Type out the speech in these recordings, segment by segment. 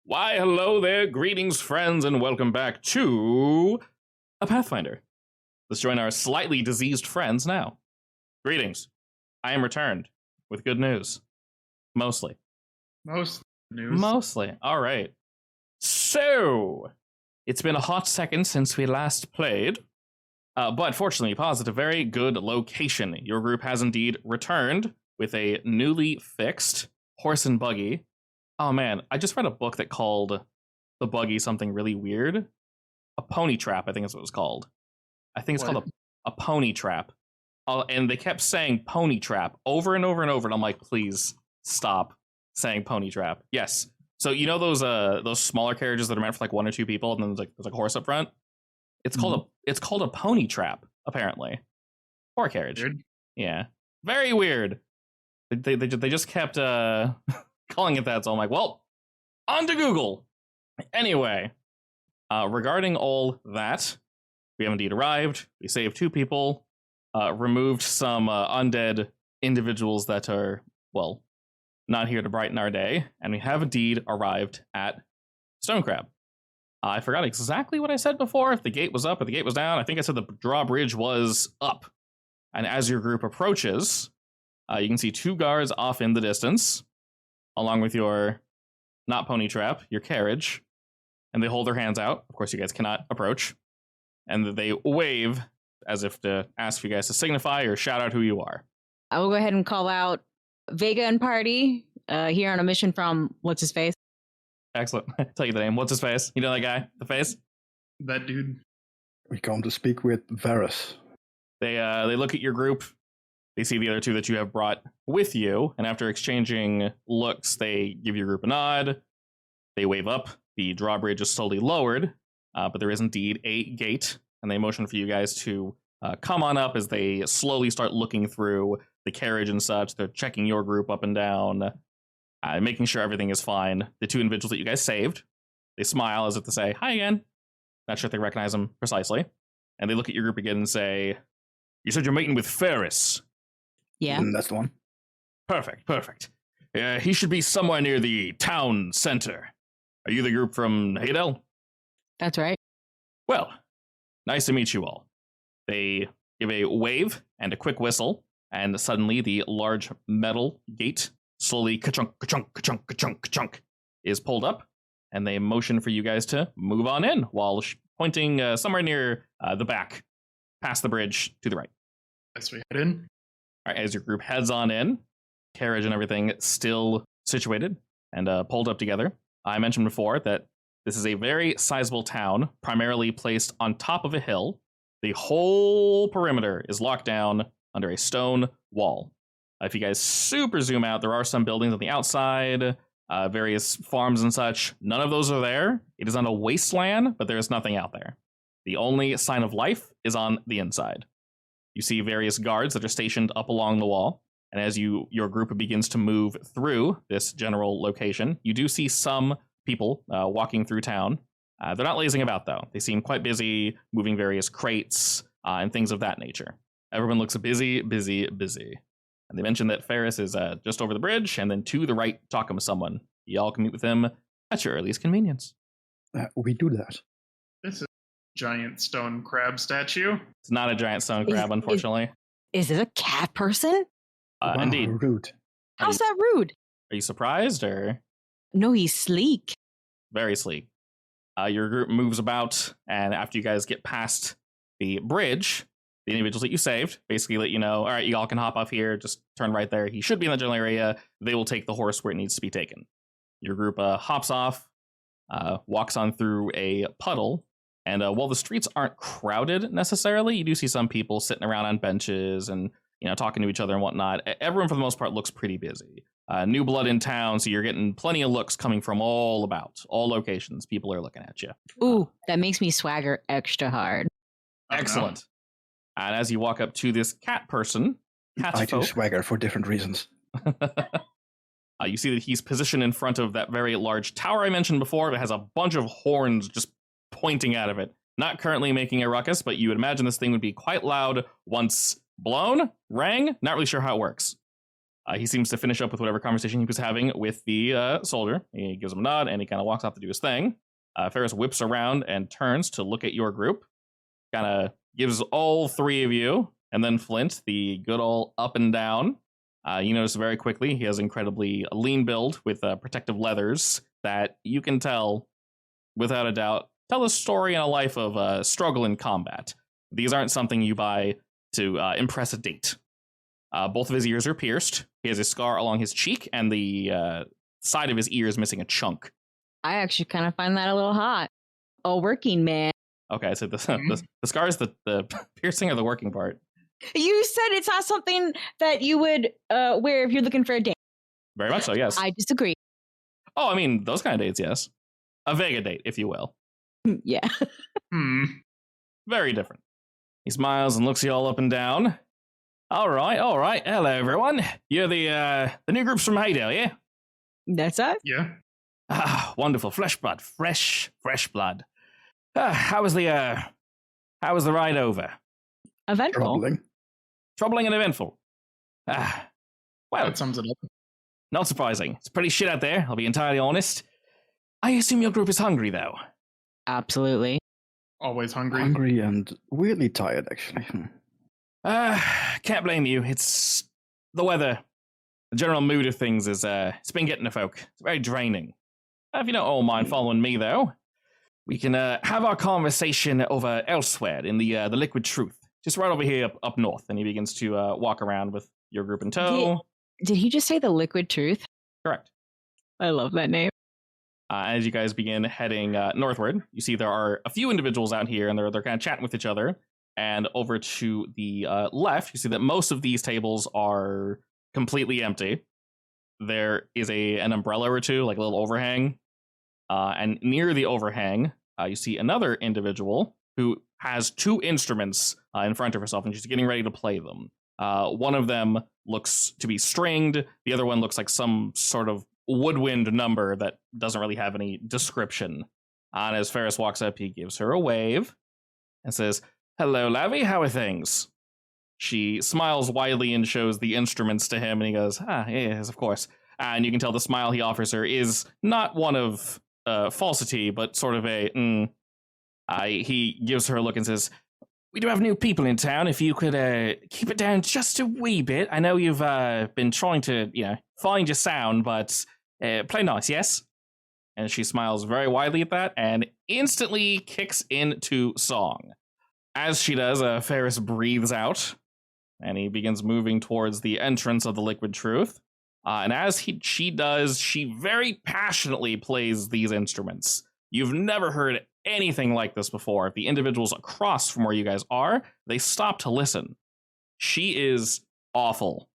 Why, hello there, greetings, friends, and welcome back to a Pathfinder. Let's join our slightly diseased friends now. Greetings. I am returned with good news. Mostly. Mostly. All right. So, it's been a hot second since we last played, but fortunately, paused at a very good location. Your group has indeed returned with a newly fixed horse and buggy. Oh man, I just read a book that called The Buggy something really weird. A pony trap, I think is what it was called. I think it's called a pony trap. And they kept saying pony trap over and over and over, and I'm like, please stop saying pony trap. Yes. So you know those smaller carriages that are meant for like one or two people, and then there's like a horse up front? It's called a pony trap, apparently. Or a carriage. Weird. Yeah. Very weird. They just kept calling it that, so I'm like, well, on to Google. Anyway, regarding all that, we have indeed arrived. We saved 2 people, removed some undead individuals that are, well, not here to brighten our day, and we have indeed arrived at Stonecrab. I forgot exactly what I said before, if the gate was up or the gate was down. I think I said the drawbridge was up. And as your group approaches, you can see 2 guards off in the distance, along with your, not pony trap, your carriage. And they hold their hands out. Of course, you guys cannot approach. And they wave as if to ask you guys to signify or shout out who you are. I will go ahead and call out Vega and party here on a mission from What's-His-Face. Excellent. Tell you the name. What's his face? You know that guy? The face? That dude. We come to speak with Varus. They look at your group. They see the other 2 that you have brought with you, and after exchanging looks, they give your group a nod. They wave up. The drawbridge is slowly lowered, but there is indeed a gate, and they motion for you guys to come on up as they slowly start looking through the carriage and such. They're checking your group up and down, making sure everything is fine. The 2 individuals that you guys saved, they smile as if to say, hi again. Not sure if they recognize them precisely. And they look at your group again and say, you said you're meeting with Ferris. Yeah. That's the one. Perfect. He should be somewhere near the town center. Are you the group from Haydel? That's right. Well, nice to meet you all. They give a wave and a quick whistle, and suddenly the large metal gate slowly ka-chunk, ka-chunk, ka-chunk, ka-chunk, ka-chunk is pulled up, and they motion for you guys to move on in while pointing somewhere near the back, past the bridge to the right. As we head in. All right, as your group heads on in, carriage and everything still situated and pulled up together. I mentioned before that this is a very sizable town, primarily placed on top of a hill. The whole perimeter is locked down under a stone wall. If you guys super zoom out, there are some buildings on the outside, various farms and such. None of those are there. It is on a wasteland, but there is nothing out there. The only sign of life is on the inside. You see various guards that are stationed up along the wall, and as your group begins to move through this general location, you do see some people walking through town. They're not lazing about, though. They seem quite busy moving various crates and things of that nature. Everyone looks busy. And they mentioned that Ferris is just over the bridge, and then to the right, talking with someone. Y'all can meet with him at your earliest convenience. We do that. This is a giant stone crab statue. It's not a giant stone crab, unfortunately. Is it a cat person? Wow, Indeed. Rude. How's that rude? Are you surprised, or? No, he's sleek. Very sleek. Your group moves about, and after you guys get past the bridge, the individuals that you saved basically let you know, all right, you all can hop off here, just turn right there. He should be in the general area. They will take the horse where it needs to be taken. Your group hops off, walks on through a puddle, and while the streets aren't crowded necessarily, you do see some people sitting around on benches and talking to each other and whatnot. Everyone, for the most part, looks pretty busy. New blood in town, so you're getting plenty of looks coming from all locations. People are looking at you. Ooh, that makes me swagger extra hard. Excellent. And as you walk up to this cat person, I do swagger for different reasons. You see that he's positioned in front of that very large tower I mentioned before that has a bunch of horns just pointing out of it. Not currently making a ruckus, but you would imagine this thing would be quite loud once blown, rang. Not really sure how it works. He seems to finish up with whatever conversation he was having with the soldier. He gives him a nod, and he kind of walks off to do his thing. Ferris whips around and turns to look at your group. Kind of gives all three of you, and then Flint, the good old up and down. You notice very quickly he has incredibly lean build with protective leathers that you can tell, without a doubt, tell a story and a life of struggle in combat. These aren't something you buy to impress a date. Both of his ears are pierced. He has a scar along his cheek, and the side of his ear is missing a chunk. I actually kind of find that a little hot. A working man. Okay, so the scar is the piercing or the working part? You said it's not something that you would wear if you're looking for a date. Very much so, yes. I disagree. Oh, I mean, those kind of dates, yes. A Vega date, if you will. Yeah. Very different. He smiles and looks you all up and down. All right. Hello, everyone. You're the new groups from Haydale, yeah? That's us? Yeah. Ah, wonderful. Fresh blood. Fresh blood. How was the ride over? Eventful. Troubling and eventful. Well, That sums it up. not surprising. It's pretty shit out there, I'll be entirely honest. I assume your group is hungry, though. Absolutely. Always hungry. Hungry and weirdly tired, actually. Can't blame you. It's the weather. The general mood of things is, it's been getting to folk. It's very draining. If you don't all mind following me, though, we can have our conversation over elsewhere in the Liquid Truth. Just right over here up north. And he begins to walk around with your group in tow. Did he just say the Liquid Truth? Correct. I love that name. As you guys begin heading northward, you see there are a few individuals out here, and they're kind of chatting with each other. And over to the left, you see that most of these tables are completely empty. There is an umbrella or two, like a little overhang. And near the overhang, you see another individual who has two instruments in front of herself, and she's getting ready to play them. One of them looks to be stringed. The other one looks like some sort of woodwind number that doesn't really have any description. And as Ferris walks up, he gives her a wave and says, "Hello, Lavi, how are things?" She smiles widely and shows the instruments to him, and he goes, yes, of course. And you can tell the smile he offers her is not one of falsity, but sort of he gives her a look and says, "We do have new people in town. If you could keep it down just a wee bit. I know you've been trying to, find your sound, but play nice, yes?" And she smiles very widely at that and instantly kicks into song. As she does, Ferris breathes out, and he begins moving towards the entrance of the Liquid Truth. And as she does, she very passionately plays these instruments. You've never heard anything like this before. If the individuals across from where you guys are, they stop to listen. She is awful.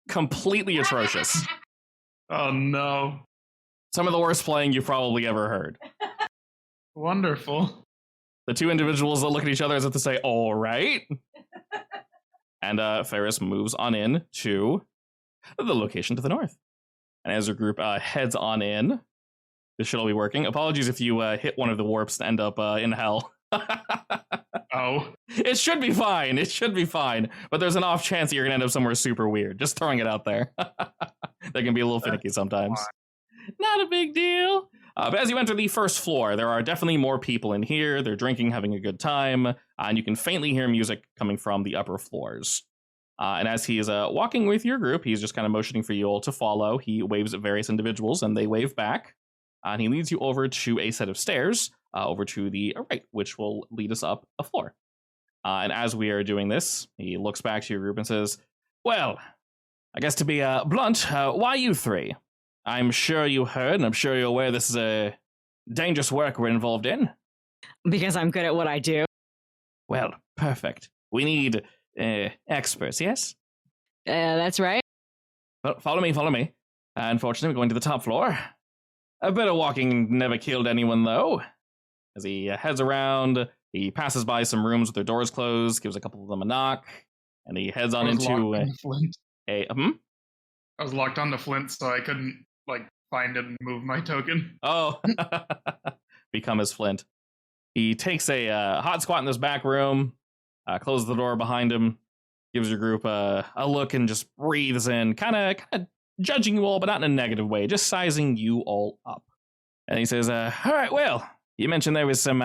Completely atrocious. Oh, no. Some of the worst playing you've probably ever heard. Wonderful. The two individuals that look at each other as if to say, all right. And Ferris moves on in to the location to the north. And as your group heads on in, this should all be working. Apologies if you hit one of the warps and end up in hell. Oh. It should be fine. It should be fine. But there's an off chance that you're going to end up somewhere super weird. Just throwing it out there. They can be a little finicky sometimes. Not a big deal. But as you enter the first floor, there are definitely more people in here. They're drinking, having a good time. And you can faintly hear music coming from the upper floors. And as he is walking with your group, he's just kind of motioning for you all to follow. He waves at various individuals, and they wave back. And he leads you over to a set of stairs, over to the right, which will lead us up a floor. And as we are doing this, he looks back to your group and says, "Well, I guess to be blunt, why you three? I'm sure you heard, and I'm sure you're aware this is a dangerous work we're involved in." Because I'm good at what I do. Well, perfect. We need experts, yes? That's right. Well, follow me. Unfortunately, we're going to the top floor. A bit of walking never killed anyone, though. As he heads around, he passes by some rooms with their doors closed, gives a couple of them a knock, and he heads on into Flint. I was locked onto Flint, so I couldn't find and move my token. Oh, become as Flint. He takes a hot squat in this back room, closes the door behind him, gives your group a look and just breathes in, kind of judging you all, but not in a negative way, just sizing you all up. And he says, all right, well, you mentioned there was some,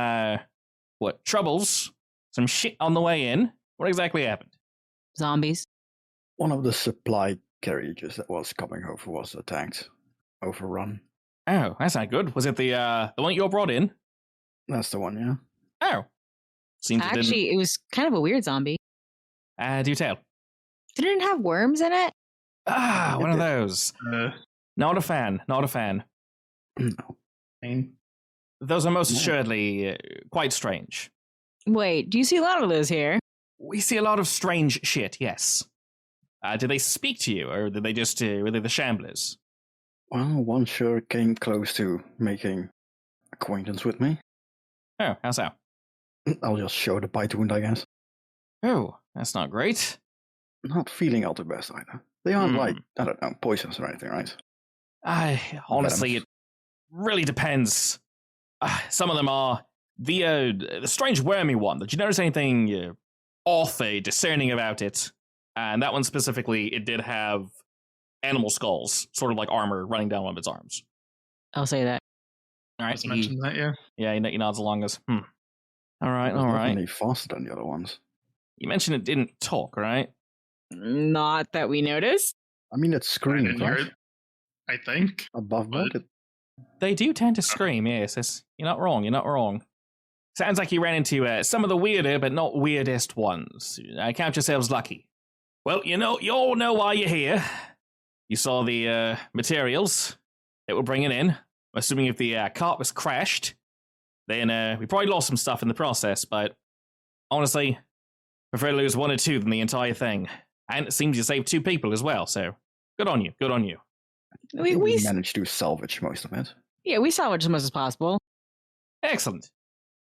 troubles, some shit on the way in. What exactly happened? Zombies. One of the supply carriages that was coming over was attacked, overrun. Oh, that's not good. Was it the one you all brought in? That's the one, yeah. Oh. Seems Actually, it was kind of a weird zombie. Do tell. Didn't it have worms in it? Ah, one of those. Not a fan. No. Those are most assuredly quite strange. Wait, do you see a lot of those here? We see a lot of strange shit, yes. Did they speak to you, or did they just, were they the shamblers? Well, one sure came close to making acquaintance with me. Oh, how's that? I'll just show the bite wound, I guess. Oh, that's not great. Not feeling all the best either. They aren't like, I don't know, poisons or anything, right? Honestly, it really depends. Some of them are the strange wormy one. Did you notice anything off, discerning about it? And that one specifically, it did have animal skulls, sort of like armor, running down one of its arms. I'll say that. All right, Just mentioned that, yeah. Yeah, he nods along as, All right. Definitely faster than the other ones. You mentioned it didn't talk, right? Not that we noticed. I mean, it I screamed, didn't hear right? it, I think. Above board. They do tend to scream, yes. You're not wrong. Sounds like you ran into some of the weirder, but not weirdest ones. Count yourselves lucky. Well, you all know why you're here. You saw the materials that we're bringing in. I'm assuming if the cart was crashed, then we probably lost some stuff in the process, but honestly, prefer to lose one or two than the entire thing. And it seems you saved 2 people as well, so good on you. We managed to salvage most of it. Yeah, we salvaged as much as possible. Excellent.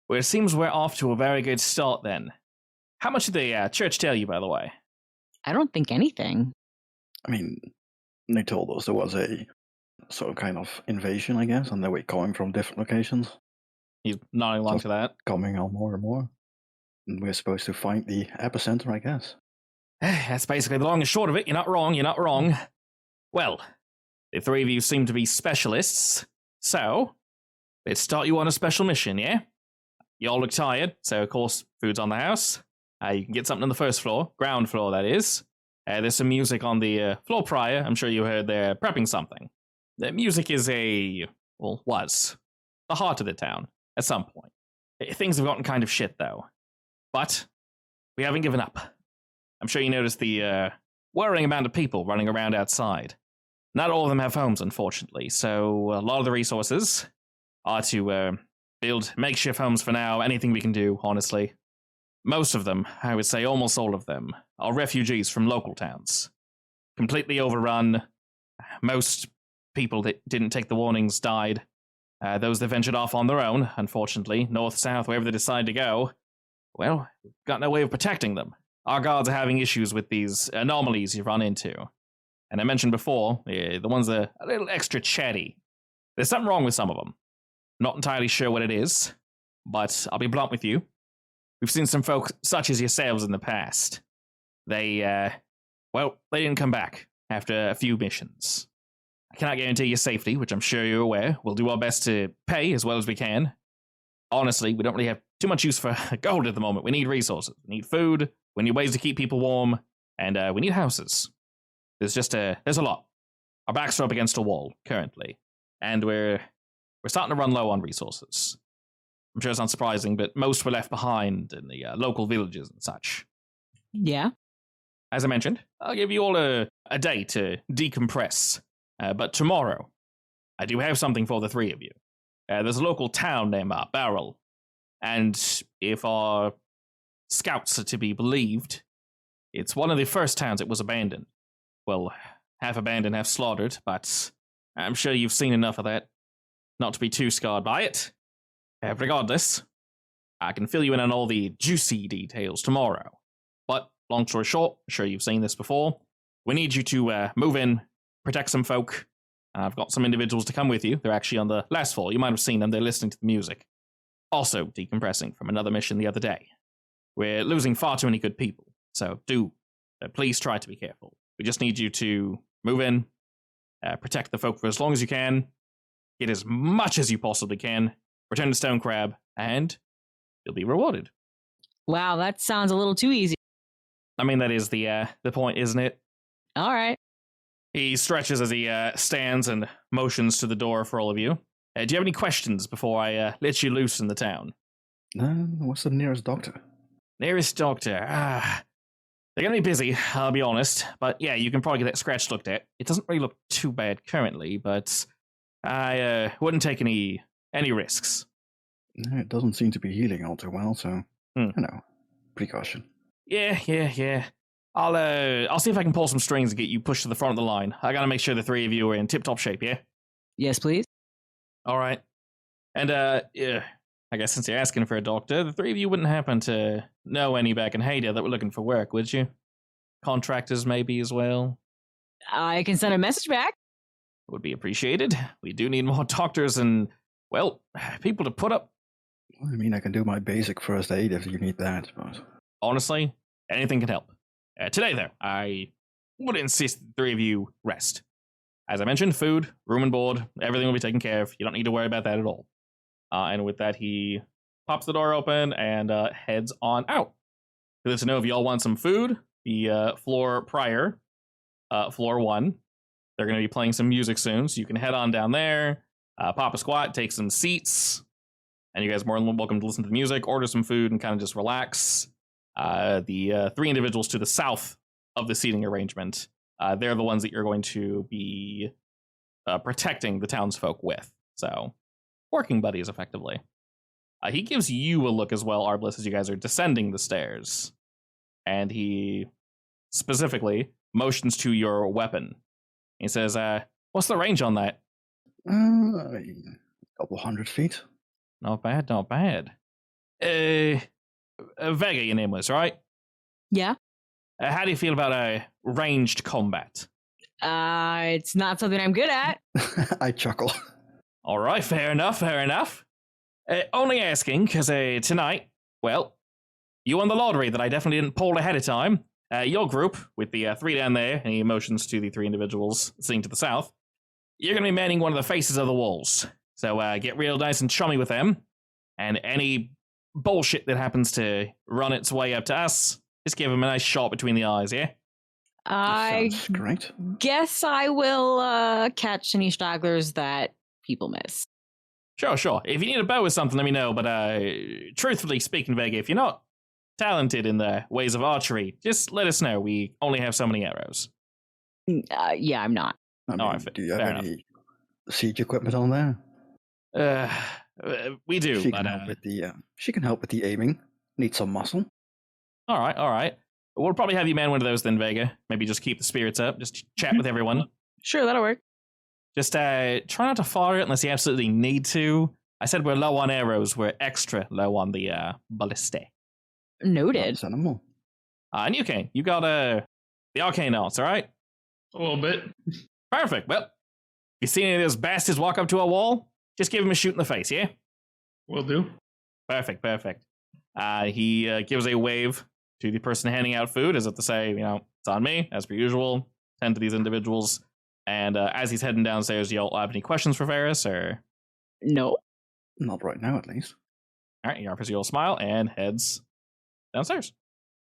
Well, it seems we're off to a very good start then. How much did the church tell you, by the way? I don't think anything. I mean, they told us there was a sort of kind of invasion, I guess, and they were coming from different locations. He's nodding along Just to that. Coming on more and more. And we're supposed to find the epicenter, I guess. That's basically the long and short of it. You're not wrong. Well, the 3 of you seem to be specialists, so let's start you on a special mission, yeah? You all look tired, so of course, food's on the house. You can get something on the first floor, ground floor, that is. There's some music on the floor prior. I'm sure you heard they're prepping something. The music is was the heart of the town at some point. Things have gotten kind of shit, though. But we haven't given up. I'm sure you noticed the worrying amount of people running around outside. Not all of them have homes, unfortunately, so a lot of the resources are to build makeshift homes for now, anything we can do, honestly. Most of them, I would say almost all of them, are refugees from local towns. Completely overrun. Most people that didn't take the warnings died. Those that ventured off on their own, unfortunately, north, south, wherever they decide to go, well, we've got no way of protecting them. Our guards are having issues with these anomalies you run into. And I mentioned before, the ones that are a little extra chatty. There's something wrong with some of them. Not entirely sure what it is, but I'll be blunt with you. We've seen some folk such as yourselves in the past. They didn't come back after a few missions. I cannot guarantee your safety, which I'm sure you're aware. We'll do our best to pay as well as we can. Honestly, we don't really have too much use for gold at the moment. We need resources. We need food. We need ways to keep people warm. And we need houses. There's a lot. Our backs are up against a wall, currently. And we're starting to run low on resources. I'm sure it's not surprising, but most were left behind in the local villages and such. Yeah. As I mentioned, I'll give you all a day to decompress. But tomorrow, I do have something for the 3 of you. There's a local town named Barrel. And if our scouts are to be believed, it's one of the first towns that was abandoned. Well, half abandoned, half slaughtered, but I'm sure you've seen enough of that not to be too scarred by it. Regardless, I can fill you in on all the juicy details tomorrow. But, long story short, I'm sure you've seen this before, we need you to move in, protect some folk. I've got some individuals to come with you. They're actually on the last floor. You might have seen them. They're listening to the music. Also decompressing from another mission the other day. We're losing far too many good people, so do please try to be careful. We just need you to move in, protect the folk for as long as you can, get as much as you possibly can, return to Stone Crab, and you'll be rewarded. Wow, that sounds a little too easy. I mean, that is the point, isn't it? All right. He stretches as he stands and motions to the door for all of you. Do you have any questions before I let you loose in the town? What's the nearest doctor? Nearest doctor? They're going to be busy, I'll be honest. But yeah, you can probably get that scratch looked at. It doesn't really look too bad currently, but I wouldn't take any risks. It doesn't seem to be healing all too well, so, precaution. Yeah. I'll see if I can pull some strings and get you pushed to the front of the line. I gotta make sure the three of you are in tip-top shape, yeah? Yes, please. All right. And, yeah, I guess since you're asking for a doctor, the three of you wouldn't happen to know any back in Haida that were looking for work, would you? Contractors maybe as well? I can send a message back. Would be appreciated. We do need more doctors and, well, people to put up. I mean, I can do my basic first aid if you need that, but... Honestly, anything can help. Today, though, I would insist the three of you rest. As I mentioned, food, room and board, everything will be taken care of. You don't need to worry about that at all. And with that, he pops the door open and heads on out. Good to know if y'all want some food. The floor prior, floor 1, they're going to be playing some music soon, so you can head on down there, pop a squat, take some seats, and you guys are more than welcome to listen to the music, order some food, and kind of just relax. The three individuals to the south of the seating arrangement, they're the ones that you're going to be protecting the townsfolk with. So, working buddies, effectively. He gives you a look as well, Arbliss, as you guys are descending the stairs. And he specifically motions to your weapon. He says, what's the range on that? A couple 100 feet. Not bad, not bad. Vega, your name was, right? Yeah. How do you feel about ranged combat? It's not something I'm good at. I chuckle. All right, fair enough. Only asking, because tonight, well, you won the lottery that I definitely didn't pull ahead of time. Your group, with the three down there, and he motions to the three individuals sitting to the south, you're going to be manning one of the faces of the walls. So get real nice and chummy with them, and any bullshit that happens to run its way up to us, just give them a nice shot between the eyes, yeah? I Sounds great. guess I will catch any stragglers that people miss. Sure. If you need a bow or something, let me know. But truthfully speaking, Vega, if you're not talented in the ways of archery, just let us know. We only have so many arrows. Yeah, I'm not. I mean, All right, do you have fair any siege equipment on there? We do, She but can help with the. She can help with the aiming. Need some muscle. all right. We'll probably have you man one of those then, Vega. Maybe just keep the spirits up. Just chat with everyone. Sure, that'll work. Just try not to fire it unless you absolutely need to. I said we're low on arrows. We're extra low on the ballistae. Noted. That's animal. And you got the arcane arts, all right? A little bit. Perfect. Well, if you see any of those bastards walk up to a wall, just give him a shoot in the face, yeah? Will do. Perfect. He gives a wave to the person handing out food, as if to say, it's on me, as per usual. Tend to these individuals. And as he's heading downstairs, do y'all have any questions for Ferris, or? No. Not right now, at least. All right, he offers you a smile and heads downstairs.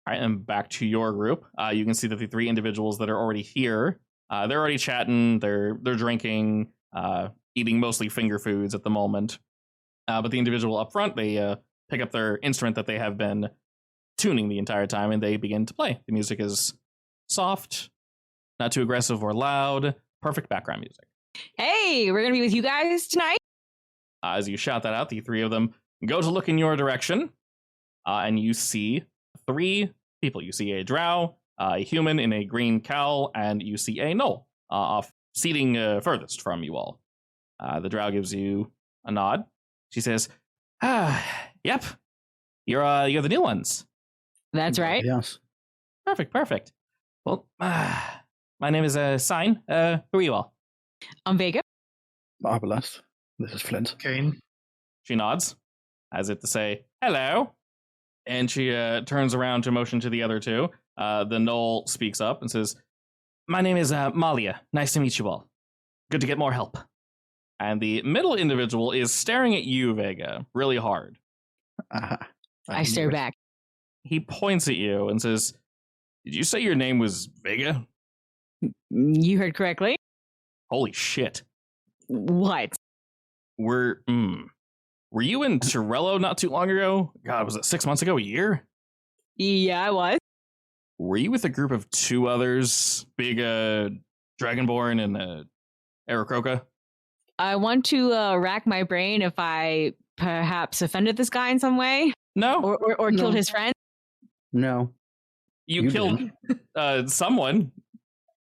All right, and back to your group. You can see that the three individuals that are already here, they're already chatting, they're drinking, eating mostly finger foods at the moment. But the individual up front, they pick up their instrument that they have been tuning the entire time, and they begin to play. The music is soft, not too aggressive or loud, perfect background music. Hey, we're going to be with you guys tonight? As you shout that out, the three of them go to look in your direction, and you see three people. You see a drow, a human in a green cowl, and you see a gnoll off seating furthest from you all. The drow gives you a nod. She says, yep, you're the new ones. That's right. Yes. Perfect. Well, my name is Sign. Who are you all? I'm Vega. Marvelous. This is Flint. Kane. She nods, as if to say, hello. And she turns around to motion to the other two. the Knoll speaks up and says, "My name is Malia. Nice to meet you all. Good to get more help." And the middle individual is staring at you, Vega, really hard. I stare back. He points at you and says, "Did you say your name was Vega?" You heard correctly. Holy shit. What? Were you in Torello not too long ago? God, was it 6 months ago? A year? Yeah, I was. Were you with a group of two others? Big Dragonborn and Aarakocra? I want to rack my brain if I perhaps offended this guy in some way, No. or No. killed his friend. No. You killed didn't. someone,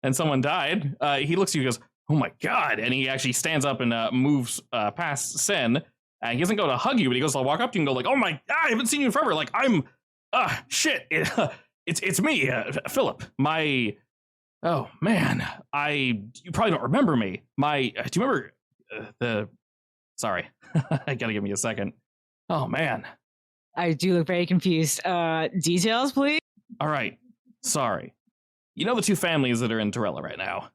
and someone died. He looks at you and goes, "Oh my god," and he actually stands up and moves past Sin, and he doesn't go to hug you, but he goes to walk up to you and go like, "Oh my god, I haven't seen you in forever, like I'm shit, it's me, Philip, my, oh man, you probably don't remember me, do you remember sorry, I gotta give me a second. Oh man, I do look very confused. Details, please. all right, sorry. You know the two families that are in Torella right now?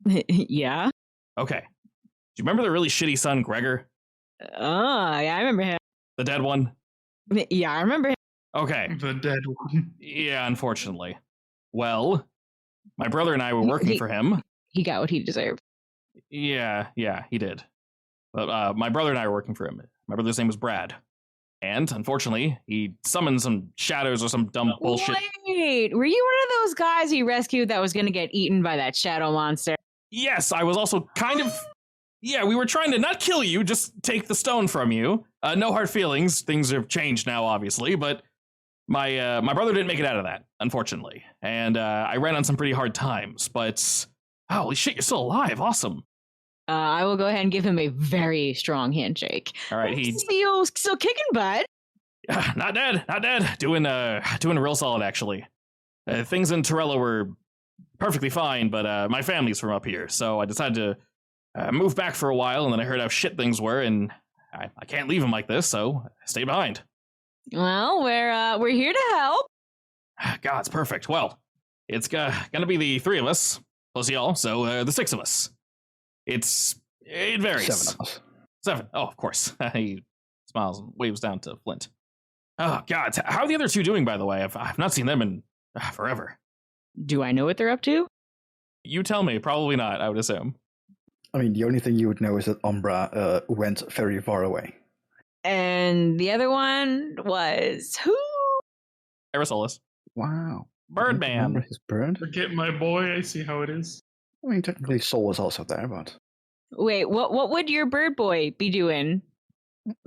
Yeah. Okay. Do you remember the really shitty son, Gregor? Oh, yeah, I remember him. The dead one? Yeah, I remember him. Okay. The dead one. Yeah, unfortunately. Well, my brother and I were working for him. He got what he deserved. Yeah, he did. But my brother and I were working for him. My brother's name was Brad. And, unfortunately, he summoned some shadows or some dumb bullshit. Wait, were you one of those guys he rescued that was going to get eaten by that shadow monster? Yes, I was also kind of... Yeah, we were trying to not kill you, just take the stone from you. No hard feelings. Things have changed now, obviously, but my brother didn't make it out of that, unfortunately. And I ran on some pretty hard times, but holy shit, you're still alive. Awesome. I will go ahead and give him a very strong handshake. All right, he still kicking butt. not dead. Doing real solid, actually. Things in Torella were perfectly fine, but my family's from up here, so I decided to move back for a while, and then I heard how shit things were, and I can't leave them like this, so I stayed behind. Well, we're here to help. God, it's perfect. Well, it's gonna be the three of us plus y'all, so the six of us. It varies. 7 of us. 7. Oh, of course. He smiles and waves down to Flint. Oh God, how are the other two doing? By the way, I've not seen them in forever. Do I know what they're up to? You tell me. Probably not. I would assume. I mean, the only thing you would know is that Umbra went very far away. And the other one was who? Aerosolus. Wow. Birdman. Remember his bird? Forget my boy. I see how it is. I mean, technically, Sol was also there, but Wait, what would your bird boy be doing?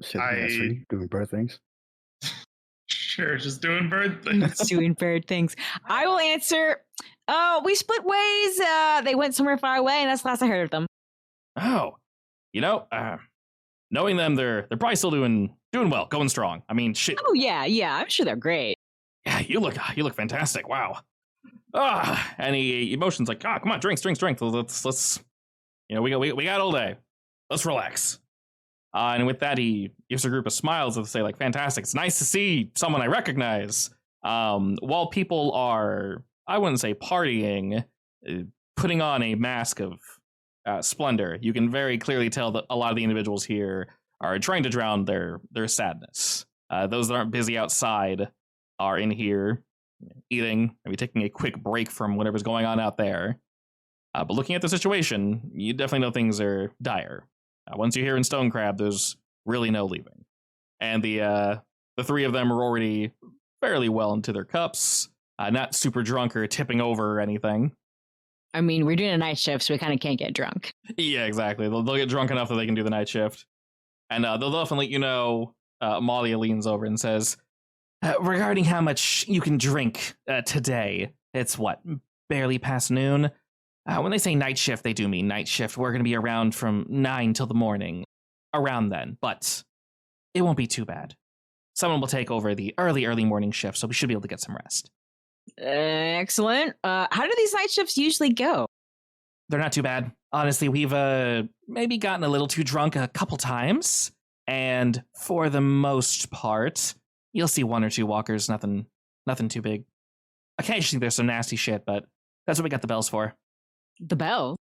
sitting in a tree doing bird things. Sure, just doing bird things. Doing bird things. I will answer. We split ways. They went somewhere far away, and that's the last I heard of them. Oh, knowing them, they're probably still doing well, going strong. I mean, shit. Oh yeah, I'm sure they're great. Yeah, you look fantastic. Wow. And he motions like, come on, drink. Let's. We got all day. Let's relax. And with that, he gives a group of smiles to say, like, fantastic. It's nice to see someone I recognize. While people are, I wouldn't say partying, putting on a mask of splendor, you can very clearly tell that a lot of the individuals here are trying to drown their sadness. Those that aren't busy outside are in here eating, maybe taking a quick break from whatever's going on out there. But looking at the situation, you definitely know things are dire. Once you're here in Stone Crab, there's really no leaving. And the three of them are already fairly well into their cups, not super drunk or tipping over or anything. I mean, we're doing a night shift, so we kind of can't get drunk. Yeah, exactly. They'll get drunk enough that they can do the night shift. And they'll definitely let you know. Malia leans over and says, regarding how much you can drink today, it's what, barely past noon? When they say night shift, they do mean night shift. We're going to be around from 9 till the morning, around then, but it won't be too bad. Someone will take over the early morning shift, so we should be able to get some rest. Excellent. How do these night shifts usually go? They're not too bad. Honestly, we've maybe gotten a little too drunk a couple times, and for the most part, you'll see one or two walkers, nothing too big. occasionally there's some nasty shit, but that's what we got the bells for. The bell.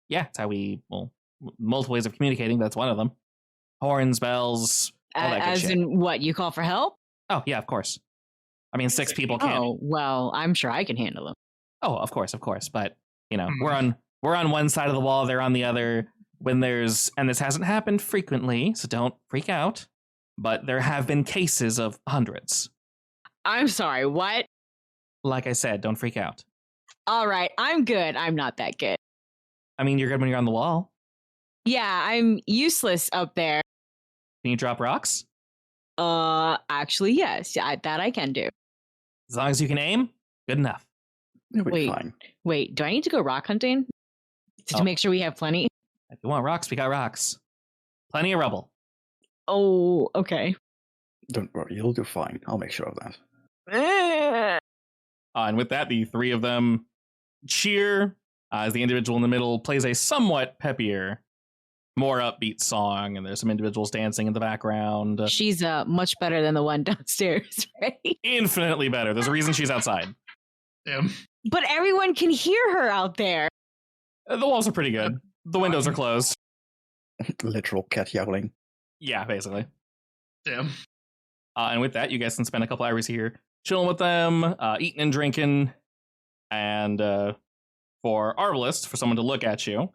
Yeah, it's how multiple ways of communicating. That's one of them. Horns, bells, all that good As shit. in what? You call for help? Oh, yeah, of course. I mean, 6 people can't. Oh, well, I'm sure I can handle them. Oh, of course. But, we're on one side of the wall, they're on the other. And this hasn't happened frequently, so don't freak out. But there have been cases of hundreds. I'm sorry, what? Like I said, don't freak out. All right, I'm good. I'm not that good. I mean, you're good when you're on the wall. Yeah, I'm useless up there. Can you drop rocks? Actually, yes. That I can do. As long as you can aim, good enough. It'll be Wait. fine. Wait, do I need to go rock hunting? To make sure we have plenty? If you want rocks, we got rocks. Plenty of rubble. Oh, okay. Don't worry, you'll do fine. I'll make sure of that. And with that, the 3 of them cheer as the individual in the middle plays a somewhat peppier, more upbeat song, and there's some individuals dancing in the background. She's much better than the one downstairs, right? Infinitely better. There's a reason she's outside. Damn. But everyone can hear her out there. The walls are pretty good. The windows are closed. Literal cat yowling. Yeah, basically. Damn. And with that, you guys can spend a couple hours here chilling with them, eating and drinking. And for Arbalist, for someone to look at you,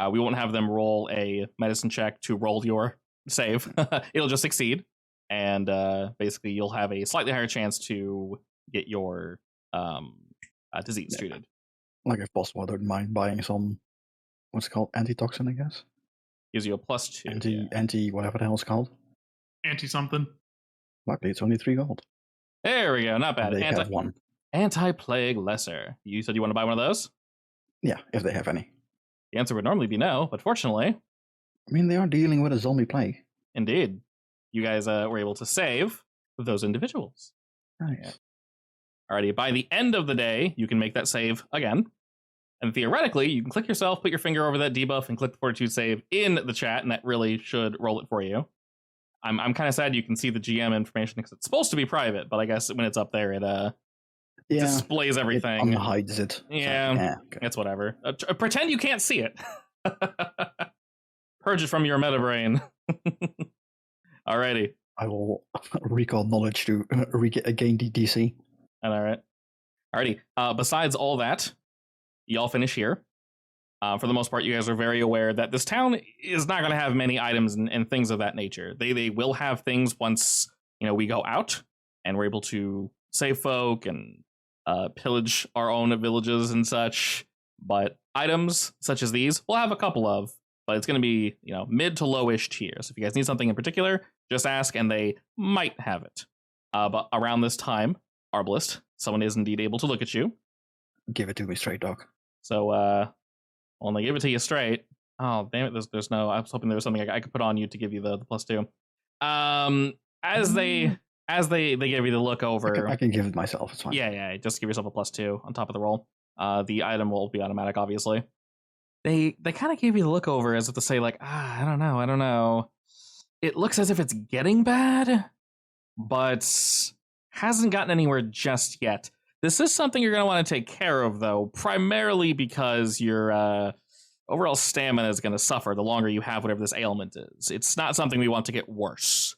we won't have them roll a medicine check to roll your save. It'll just succeed. And basically, you'll have a slightly higher chance to get your disease treated. Like if possible, I don't mind buying some, what's it called, antitoxin, I guess? Gives you a +2. Anti whatever the hell it's called. Anti something. Luckily, it's only 3 gold. There we go. Not bad. They have one. Anti-plague lesser. You said you want to buy one of those? Yeah, if they have any. The answer would normally be no, but fortunately, I mean, they are dealing with a zombie plague. indeed, you guys were able to save those individuals. Nice. Alrighty, by the end of the day, you can make that save again. And theoretically, you can click yourself, put your finger over that debuff, and click the Fortitude save in the chat, and that really should roll it for you. I'm kind of sad you can see the GM information because it's supposed to be private, but I guess when it's up there, it displays everything. It hides it. Yeah, okay. it's whatever. Pretend you can't see it. Purge it from your meta brain. Alrighty. I will recall knowledge to gain the DC. Alright. Alrighty. Besides all that, y'all finish here. For the most part, you guys are very aware that this town is not going to have many items and things of that nature. They will have things once we go out and we're able to save folk and pillage our own villages and such. But items such as these, we'll have a couple of, but it's going to be mid to lowish tiers. If you guys need something in particular, just ask and they might have it. But around this time, Arbalist, someone is indeed able to look at you. Give it to me straight, dog. So, when they give it to you straight, oh damn it! There's no. I was hoping there was something I could put on you to give you the +2. As they give you the look over, I can give it myself. It's fine. Yeah. Just give yourself a +2 on top of the roll. The item will be automatic, obviously. They kind of gave you the look over as if to say like, I don't know. It looks as if it's getting bad, but hasn't gotten anywhere just yet. This is something you're going to want to take care of, though, primarily because your overall stamina is going to suffer the longer you have whatever this ailment is. It's not something we want to get worse.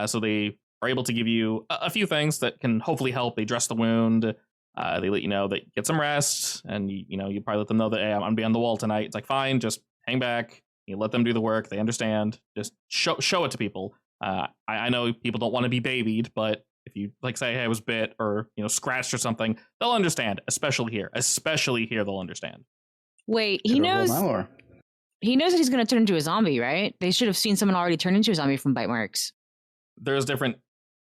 So they are able to give you a few things that can hopefully help. They dress the wound. They let you know that get some rest, and you probably let them know that, hey, I'm going to be on the wall tonight. It's like, fine, just hang back. You let them do the work. They understand. Just show it to people. I know people don't want to be babied, but if you say, hey, I was bit or scratched or something, they'll understand. Especially here, they'll understand. Wait, he knows that he's going to turn into a zombie, right? They should have seen someone already turn into a zombie from bite marks. There's different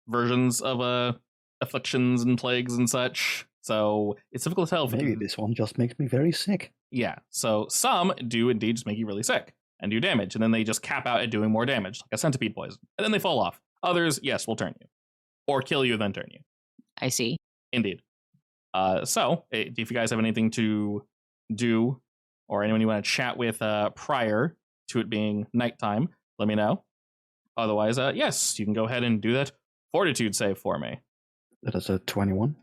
versions of afflictions and plagues and such, so it's difficult to tell. Maybe this one just makes me very sick. Yeah, so some do indeed just make you really sick and do damage, and then they just cap out at doing more damage, like a centipede poison, and then they fall off. Others, yes, will turn you. Or kill you, then turn you. I see. Indeed. So, if you guys have anything to do, or anyone you want to chat with prior to it being nighttime, let me know. Otherwise, yes, you can go ahead and do that Fortitude save for me. That is a 21.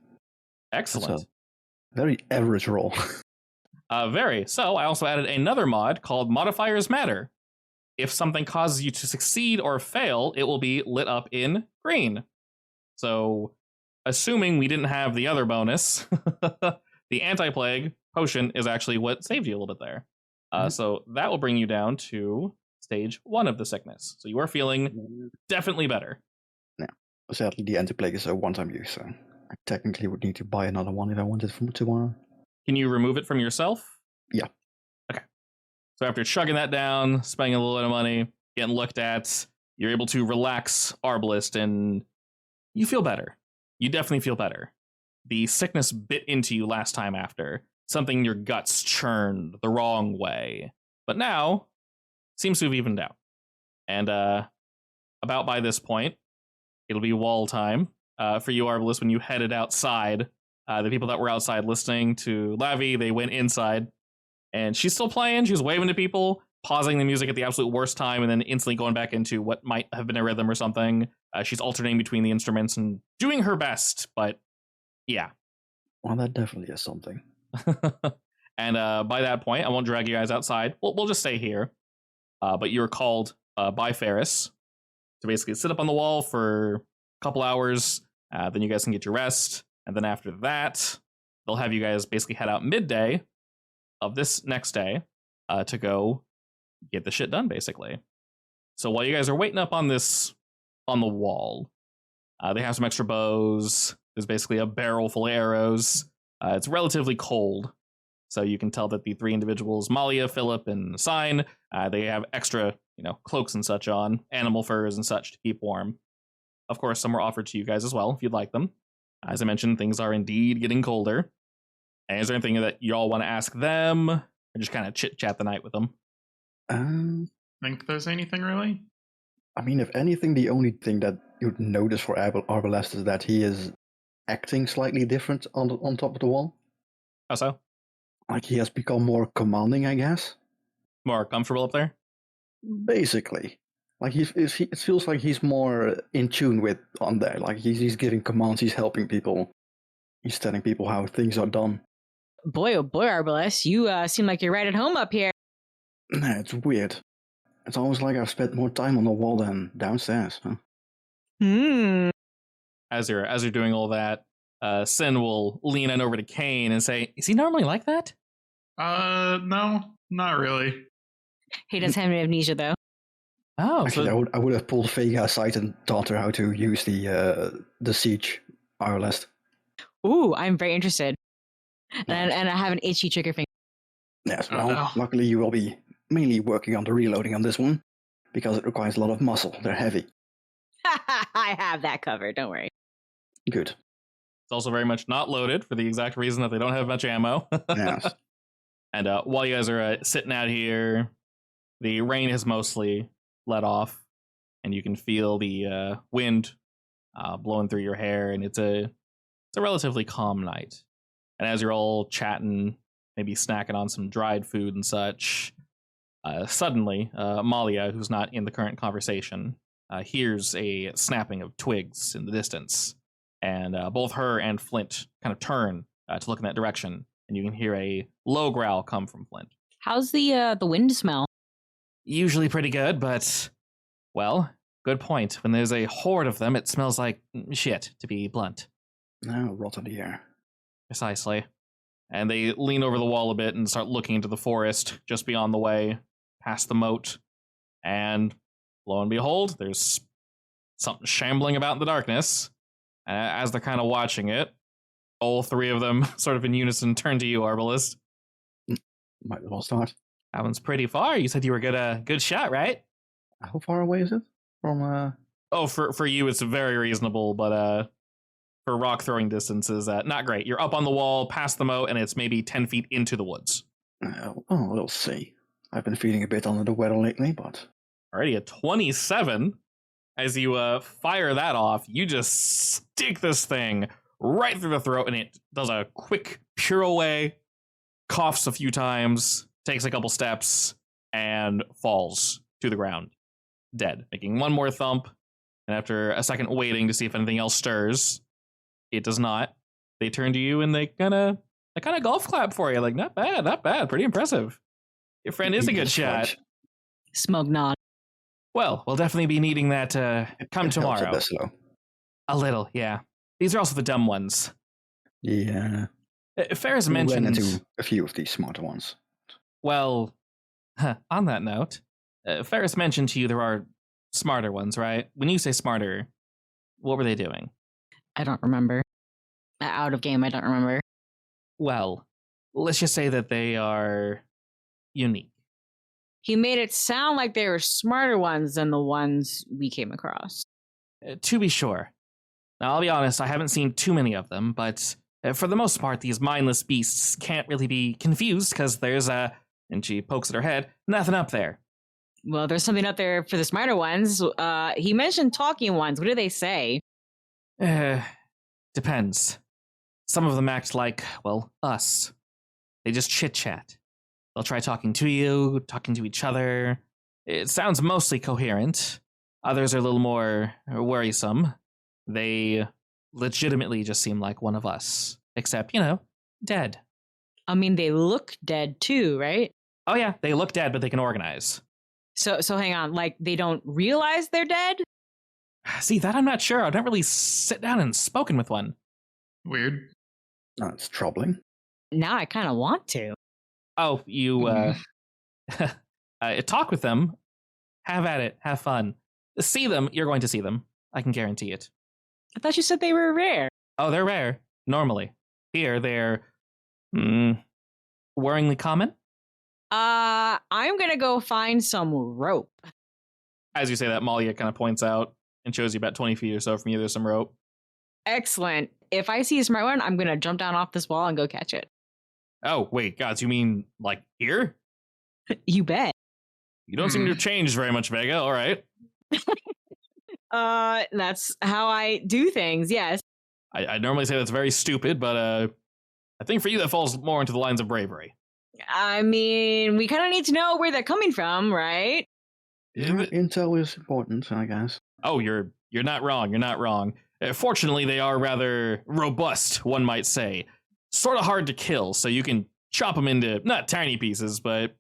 Excellent. Very average roll. Very. So I also added another mod called Modifiers Matter. If something causes you to succeed or fail, it will be lit up in green. So, assuming we didn't have the other bonus, the anti-plague potion is actually what saved you a little bit there. So that will bring you down to stage 1 of the sickness. So you are feeling definitely better. Yeah. Sadly, the anti-plague is a one-time use, so I technically would need to buy another one if I wanted from tomorrow. Can you remove it from yourself? Yeah. Okay. So after chugging that down, spending a little bit of money, getting looked at, you're able to relax Arbalist, and you feel better. You definitely feel better. The sickness bit into you last time after. Something in your guts churned the wrong way. But now, seems to have evened out. And about by this point, it'll be wall time. For you, Arbalist, when you headed outside, the people that were outside listening to Lavi, they went inside. And she's still playing. She's waving to people, pausing the music at the absolute worst time, and then instantly going back into what might have been a rhythm or something. She's alternating between the instruments and doing her best, but yeah. Well, that definitely is something. And by that point, I won't drag you guys outside. We'll just stay here. But you're called by Ferris to basically sit up on the wall for a couple hours. Then you guys can get your rest. And then after that, they'll have you guys basically head out midday of this next day to go get the shit done, basically. So while you guys are waiting up on the wall, they have some extra bows. There's basically a barrel full of arrows. It's relatively cold, so you can tell that the 3 individuals, Malia, Philip, and Sign, they have extra, cloaks and such on, animal furs and such to keep warm. Of course, some were offered to you guys as well, if you'd like them. As I mentioned, things are indeed getting colder. And is there anything that y'all want to ask them, or just kind of chit-chat the night with them? Think there's anything really? I mean, if anything, the only thing that you'd notice for Arbalest is that he is acting slightly different on top of the wall. How so? Like, he has become more commanding, I guess. More comfortable up there? Basically. Like, it feels like he's more in tune with on there. Like, he's giving commands, he's helping people. He's telling people how things are done. Boy, oh boy, Arbalest, you seem like you're right at home up here. Nah, it's weird. It's almost like I've spent more time on the wall than downstairs. Huh? As you're doing all that, Sin will lean in over to Kane and say, "Is he normally like that?" No, not really. He does have amnesia, though. Oh, actually, so I would have pulled Vega aside and taught her how to use the siege Arbalest. Ooh, I'm very interested. And I have an HE trigger finger. Yes, Oh, well, no. luckily you will be mainly working on the reloading on this one, because it requires a lot of muscle. They're heavy. I have that covered, don't worry. Good. it's also very much not loaded for the exact reason that they don't have much ammo. Yes. And while you guys are sitting out here, the rain has mostly let off, and you can feel the wind blowing through your hair, and it's a relatively calm night. And as you're all chatting, maybe snacking on some dried food and such, suddenly Malia, who's not in the current conversation, hears a snapping of twigs in the distance, and both her and Flint kind of turn to look in that direction, and you can hear a low growl come from Flint. How's the wind smell? Usually pretty good, but, well, good point. When there's a horde of them, it smells like shit, to be blunt. No, rot in the air. Precisely. And they lean over the wall a bit and start looking into the forest just beyond the way, past the moat. And lo and behold, there's something shambling about in the darkness. And as they're kind of watching it, all 3 of them, sort of in unison, turn to you, Arbalest. Might as well start. That one's pretty far. You said you were good shot, right? How far away is it from? Oh, for you, it's very reasonable, but for rock throwing distances, not great. You're up on the wall, past the moat, and it's maybe 10 feet into the woods. We'll see. I've been feeling a bit under the weather lately, but... Alrighty, a 27. As you fire that off, you just stick this thing right through the throat, and it does a quick, pure away, coughs a few times, takes a couple steps, and falls to the ground, dead, making one more thump. And after a second waiting to see if anything else stirs, it does not. They turn to you and they kind of I kind of golf clap for you. Like, not bad. Pretty impressive. Your friend is a good shot. Fudge. Smug nod. Well, we'll definitely be needing that come It helps tomorrow. a bit slow. A little, yeah. These are also the dumb ones. Yeah. Ferris We ran mentioned... into a few of these smarter ones. Well, on that note, Ferris mentioned to you there are smarter ones, right? When you say smarter, what were they doing? I don't remember. Out of game, I don't remember. Well, let's just say that they are unique. He made it sound like they were smarter ones than the ones we came across. To be sure. Now, I'll be honest, I haven't seen too many of them, but for the most part, these mindless beasts can't really be confused because there's and she pokes at her head, nothing up there. Well, there's something up there for the smarter ones. He mentioned talking ones. What do they say? Depends. Some of them act like, well, us. They just chit-chat. They'll try talking to you, talking to each other. It sounds mostly coherent. Others are a little more worrisome. They legitimately just seem like one of us. Except, dead. I mean, they look dead too, right? Oh yeah, they look dead, but they can organize. So hang on, like they don't realize they're dead? See, that I'm not sure. I've not really sit down and spoken with one. Weird. That's troubling. Now I kind of want to. Oh, you talk with them. Have at it. Have fun. See them. You're going to see them. I can guarantee it. I thought you said they were rare. Oh, they're rare. Normally. Here, they're worryingly common. I'm gonna go find some rope. As you say that, Malia kind of points out and shows you about 20 feet or so from you there's some rope. Excellent. If I see a smart one, I'm gonna jump down off this wall and go catch it. Oh, wait, gods, you mean, like, here? You bet. You don't seem to have changed very much, Vega. All right. That's how I do things, yes. I normally say that's very stupid, but I think for you that falls more into the lines of bravery. I mean, we kind of need to know where they're coming from, right? Intel is important, I guess. Oh, you're not wrong. You're not wrong. Fortunately, they are rather robust, one might say. Sort of hard to kill, so you can chop them into, not tiny pieces, but,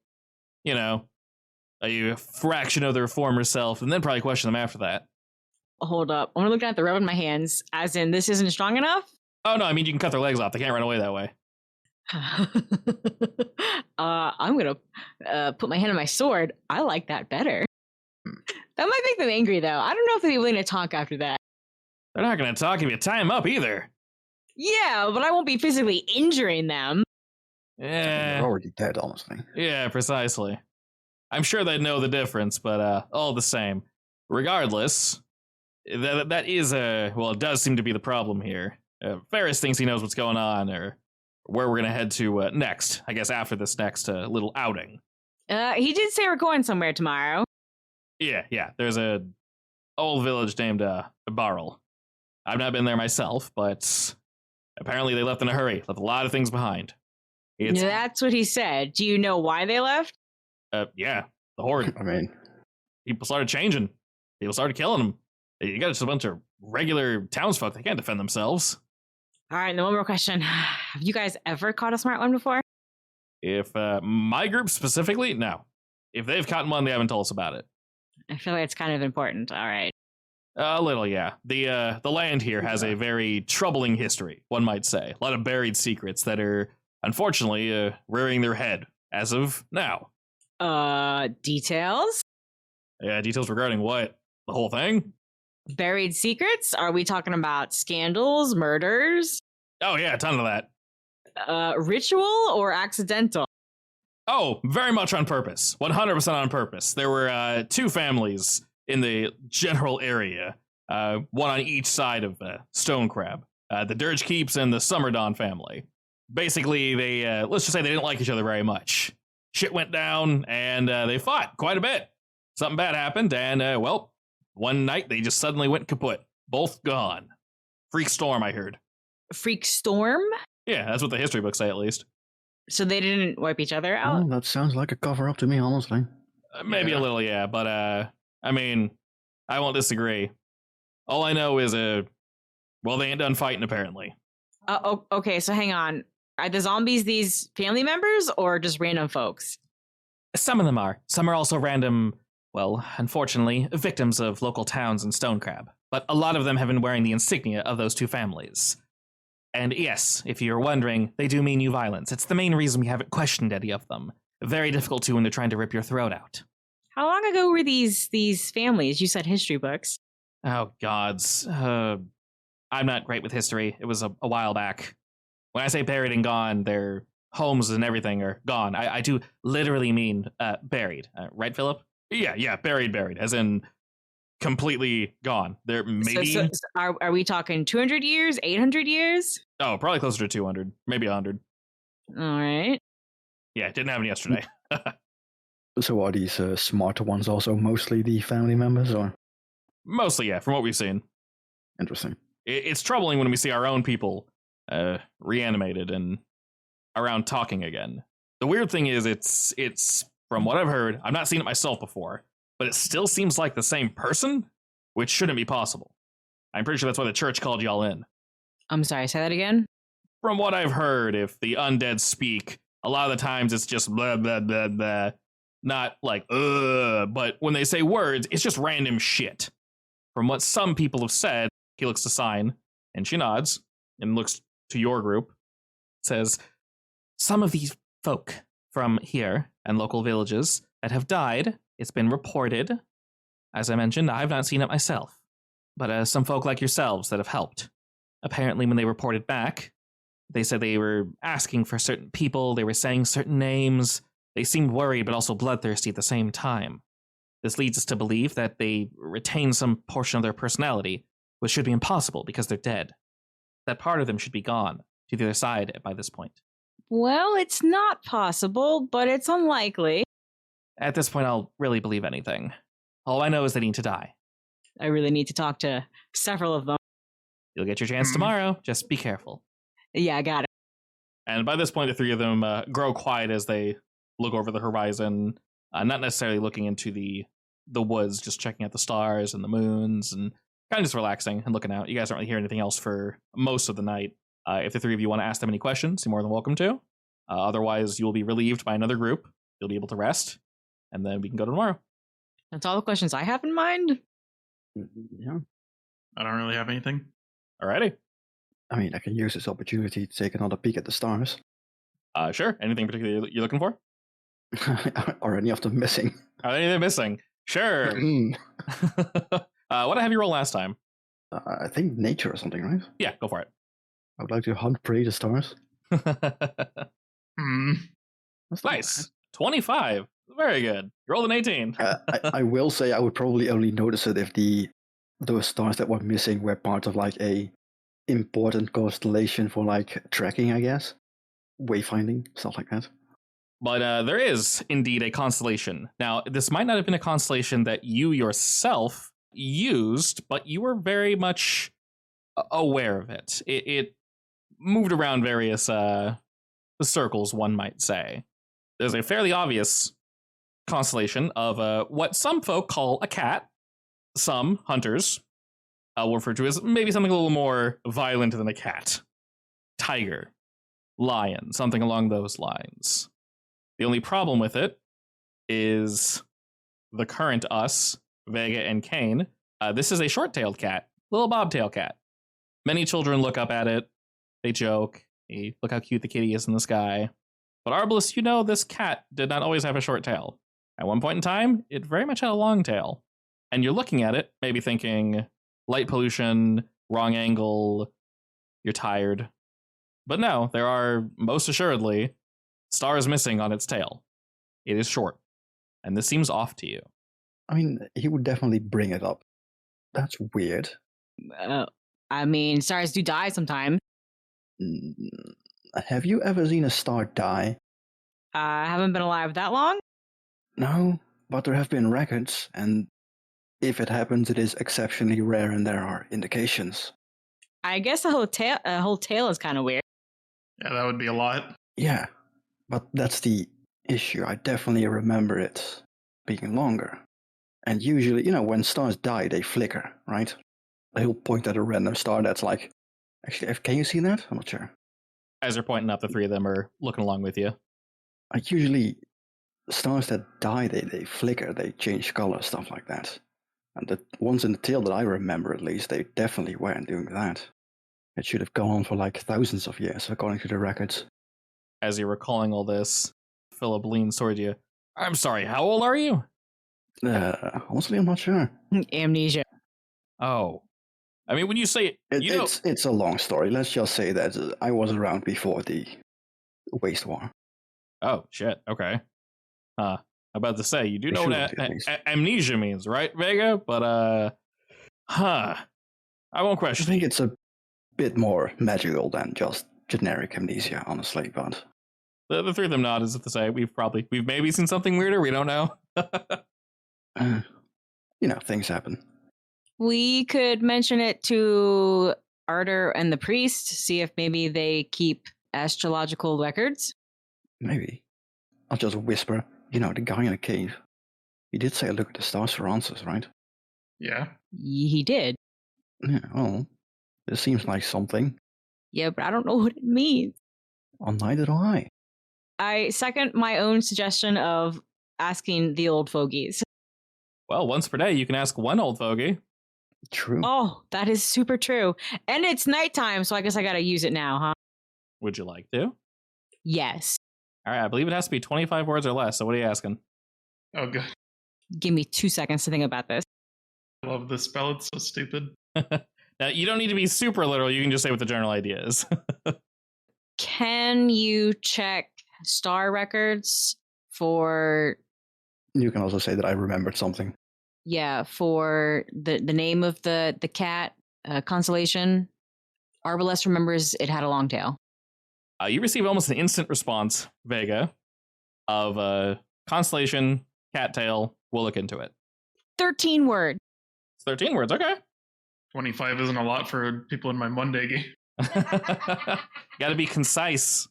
a fraction of their former self, and then probably question them after that. Hold up. I'm looking at the rub in my hands, as in this isn't strong enough? Oh, no, I mean, you can cut their legs off. They can't run away that way. I'm gonna put my hand on my sword. I like that better. That might make them angry, though. I don't know if they'll be willing to talk after that. They're not going to talk if you tie them up, either. Yeah, but I won't be physically injuring them. Yeah. They're already dead, honestly. Yeah, precisely. I'm sure they'd know the difference, but all the same. Regardless, that is it does seem to be the problem here. Ferris thinks he knows what's going on, or where we're going to head to next, I guess after this next little outing. He did say we're going somewhere tomorrow. Yeah, there's a old village named Barrel. I've not been there myself, but apparently they left in a hurry, left a lot of things behind. That's what he said. Do you know why they left? Yeah, the horde. I mean, People started changing. People started killing them. You got just a bunch of regular townsfolk. They can't defend themselves. All right, and then one more question. Have you guys ever caught a smart one before? If my group specifically, no. If they've caught one, they haven't told us about it. I feel like it's kind of important. All right. A little, yeah. The land here has a very troubling history, one might say. A lot of buried secrets that are, unfortunately, rearing their head as of now. Details? Yeah, details regarding what? The whole thing? Buried secrets? Are we talking about scandals, murders? Oh, yeah, a ton of that. Ritual or accidental? Oh, very much on purpose. 100% on purpose. There were two families in the general area, one on each side of Stone Crab. The Dirge Keeps and the Summerdawn family. Basically, they, let's just say they didn't like each other very much. Shit went down, and they fought quite a bit. Something bad happened, and, one night they just suddenly went kaput. Both gone. Freak storm, I heard. Freak storm? Yeah, that's what the history books say, at least. So they didn't wipe each other out? well, that sounds like a cover-up to me, honestly. Maybe a little, yeah, but, I mean, I won't disagree. All I know is, they ain't done fighting, apparently. Okay, so hang on. Are the zombies these family members or just random folks? Some of them are. Some are also random, well, unfortunately, victims of local towns and Stonecrab. But a lot of them have been wearing the insignia of those two families. And yes, if you're wondering, they do mean you violence. It's the main reason we haven't questioned any of them. Very difficult to when they're trying to rip your throat out. How long ago were these families? You said history books. Oh, gods. I'm not great with history. It was a while back. When I say buried and gone, their homes and everything are gone. I do literally mean buried. Right, Philip? Yeah, buried, as in completely gone. They're maybe... So are we talking 200 years, 800 years? Oh, probably closer to 200, maybe 100. All right. Yeah, it didn't happen yesterday. So are these smarter ones also mostly the family members, or? Mostly, yeah, from what we've seen. Interesting. It's troubling when we see our own people reanimated and around talking again. The weird thing is, it's from what I've heard, I've not seen it myself before, but it still seems like the same person, which shouldn't be possible. I'm pretty sure that's why the church called y'all in. I'm sorry, say that again? From what I've heard, if the undead speak, a lot of the times it's just blah, blah, blah, blah. Not like, but when they say words, it's just random shit. From what some people have said, he looks to Sign, and she nods, and looks to your group, says, some of these folk from here and local villages that have died, it's been reported. As I mentioned, I've not seen it myself, but some folk like yourselves that have helped. Apparently, when they reported back, they said they were asking for certain people, they were saying certain names. They seemed worried, but also bloodthirsty at the same time. This leads us to believe that they retain some portion of their personality, which should be impossible because they're dead. That part of them should be gone to the other side by this point. Well, it's not possible, but it's unlikely. At this point, I'll really believe anything. All I know is they need to die. I really need to talk to several of them. You'll get your chance tomorrow. Just be careful. Yeah, I got it. And by this point, the three of them grow quiet as they look over the horizon, not necessarily looking into the woods, just checking out the stars and the moons and kind of just relaxing and looking out. You guys don't really hear anything else for most of the night. If the three of you want to ask them any questions, you're more than welcome to. Otherwise, you will be relieved by another group. You'll be able to rest, and then we can go to tomorrow. That's all the questions I have in mind. Yeah. I don't really have anything. Alrighty. I mean, I can use this opportunity to take another peek at the stars. Sure. Anything particular you're looking for? Are any of them missing? Are any of them missing? Sure. What did I have you roll last time? I think nature or something, right? Yeah, go for it. I would like to hunt prey the stars. Hmm. That's not Nice. 25. Very good. You rolled an 18. bad. I will say I would probably only notice it if those stars that were missing were part of like a important constellation for like tracking, I guess. Wayfinding, stuff like that. But there is indeed a constellation. Now, this might not have been a constellation that you yourself used, but you were very much aware of it. It moved around various circles, one might say. There's a fairly obvious constellation of what some folk call a cat. Some hunters will refer to as maybe something a little more violent than a cat. Tiger, lion, something along those lines. The only problem with it is the current us, Vega and Kane. This is a short-tailed cat, little bobtail cat. Many children look up at it. They joke. Hey, look how cute the kitty is in the sky. But Arbalest, you know this cat did not always have a short tail. At one point in time, it very much had a long tail. And you're looking at it, maybe thinking, light pollution, wrong angle, you're tired. But no, there are, most assuredly, stars missing on its tail. It is short. And this seems off to you. I mean, he would definitely bring it up. That's weird. I mean, stars do die sometimes. Have you ever seen a star die? I haven't been alive that long. No, but there have been records, and if it happens, it is exceptionally rare, and there are indications. I guess a whole tail is kind of weird. Yeah, that would be a lot. Yeah, but that's the issue. I definitely remember it being longer. And usually, when stars die, they flicker, right? He'll point at a random star that's like... Actually, can you see that? I'm not sure. As you're pointing up, the three of them are looking along with you. Usually, stars that die, they flicker, they change color, stuff like that. And the ones in the tail that I remember, at least, they definitely weren't doing that. It should have gone on for like thousands of years, according to the records. As you're recalling all this, Philip leans toward you. I'm sorry, how old are you? Honestly, I'm not sure. Amnesia. Oh. I mean, when you say it's a long story. Let's just say that I was around before the Waste War. Oh, shit. Okay. I'm about to say, you do know what amnesia means, right, Vega? But, I won't question. I think it's a bit more magical than just generic amnesia, honestly, but... The three of them nod as if to say, we've maybe seen something weirder, we don't know. Things happen. We could mention it to Arter and the priest, see if maybe they keep astrological records. Maybe. I'll just whisper, the guy in the cave. He did say look at the stars for answers, right? Yeah. He did. Yeah, well, this seems like something. Yeah, but I don't know what it means. Well, neither do I. I second my own suggestion of asking the old fogies. Well, once per day, you can ask one old fogey. True. Oh, that is super true. And it's nighttime, so I guess I gotta use it now, huh? Would you like to? Yes. All right, I believe it has to be 25 words or less, so what are you asking? Oh, good. Give me 2 seconds to think about this. I love this spell. It's so stupid. Now, you don't need to be super literal. You can just say what the general idea is. Can you check star records for... You can also say that I remembered something. Yeah, for the name of the cat, Constellation. Arbalest remembers it had a long tail. You receive almost an instant response, Vega, of Constellation, Cattail. We'll look into it. 13 words. It's 13 words, okay. 25 isn't a lot for people in my Monday game. Gotta be concise.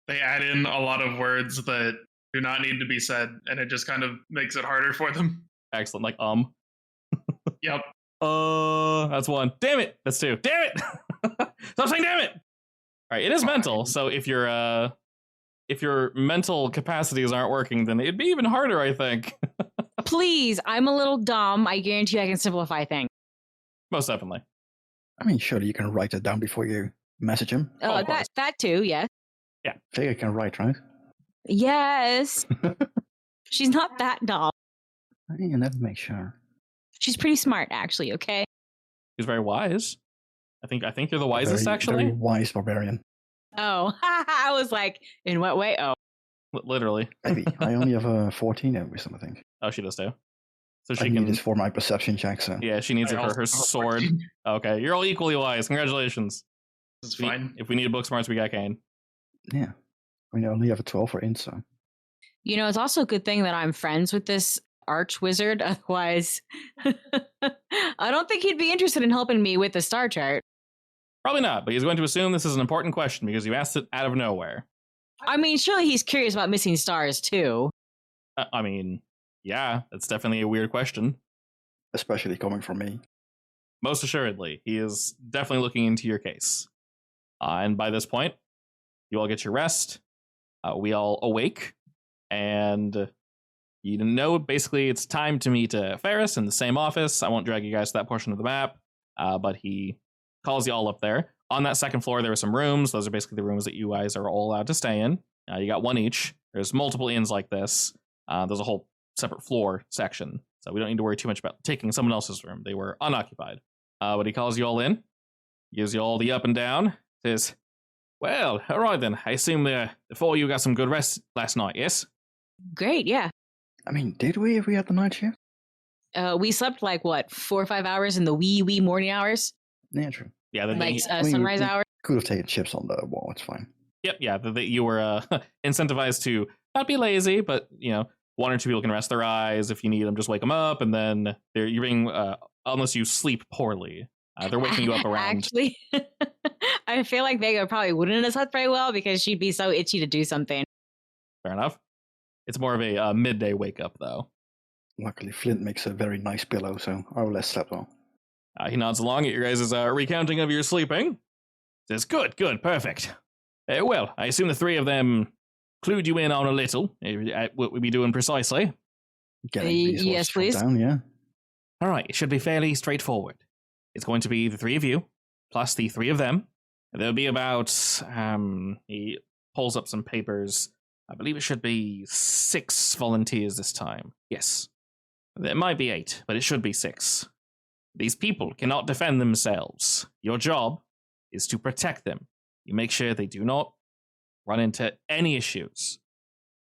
They add in a lot of words that do not need to be said, and it just kind of makes it harder for them. Excellent, like Yep. That's one. Damn it, that's two. Damn it! Stop saying damn it! All right, it is mental, so if your mental capacities aren't working, then it'd be even harder, I think. Please, I'm a little dumb. I guarantee I can simplify things. Most definitely. I mean, surely you can write it down before you message him. Oh, that too, yes. Yeah. Vega can write, right? Yes. She's not that dumb. You never make sure. She's pretty smart, actually, okay? He's very wise. I think you're the wisest, actually. Very wise barbarian. Oh, I was like, in what way? Oh. Literally. Maybe. I only have a 14 in wisdom, I think. Oh, she does too. So I need this for my perception check, so... Yeah, she needs it for her sword. Okay, you're all equally wise. Congratulations. This is fine. If we need book smarts, we got Kane. Yeah. I only have a 12 for int, so... It's also a good thing that I'm friends with this arch wizard. Otherwise, I don't think he'd be interested in helping me with the star chart. Probably not, but he's going to assume this is an important question because you asked it out of nowhere. I mean, surely he's curious about missing stars, too. Yeah, that's definitely a weird question. Especially coming from me. Most assuredly, he is definitely looking into your case. And by this point, you all get your rest. We all awake. And basically it's time to meet Ferris in the same office. I won't drag you guys to that portion of the map, but he calls you all up there. On that second floor, there are some rooms. Those are basically the rooms that you guys are all allowed to stay in. You got one each. There's multiple inns like this. There's a whole separate floor section, so we don't need to worry too much about taking someone else's room. They were unoccupied. But he calls you all in, gives you all the up and down, says, well, all right then. I assume the four of you got some good rest last night, yes? Great, yeah. I mean, did we if we had the night shift? We slept like, 4 or 5 hours in the wee morning hours? Yeah, true. Yeah, sunrise hours? Could have taken chips on the wall, it's fine. Yep, yeah, you were incentivized to not be lazy, but, one or two people can rest their eyes. If you need them, just wake them up, and then you're being, unless you sleep poorly, they're waking you up around. Actually, I feel like Vega probably wouldn't have slept very well because she'd be so itchy to do something. Fair enough. It's more of a midday wake up, though. Luckily, Flint makes a very nice pillow, so I will less slept well. He nods along at your guys' recounting of your sleeping. Says, good, perfect. Well, I assume the three of them clued you in on a little at what we'd be doing precisely. Getting resources yes, from please. down, yeah. All right, it should be fairly straightforward. It's going to be the three of you, plus the three of them. There'll be about, he pulls up some papers. I believe it should be 6 volunteers this time. Yes. There might be 8, but it should be 6. These people cannot defend themselves. Your job is to protect them. You make sure they do not run into any issues.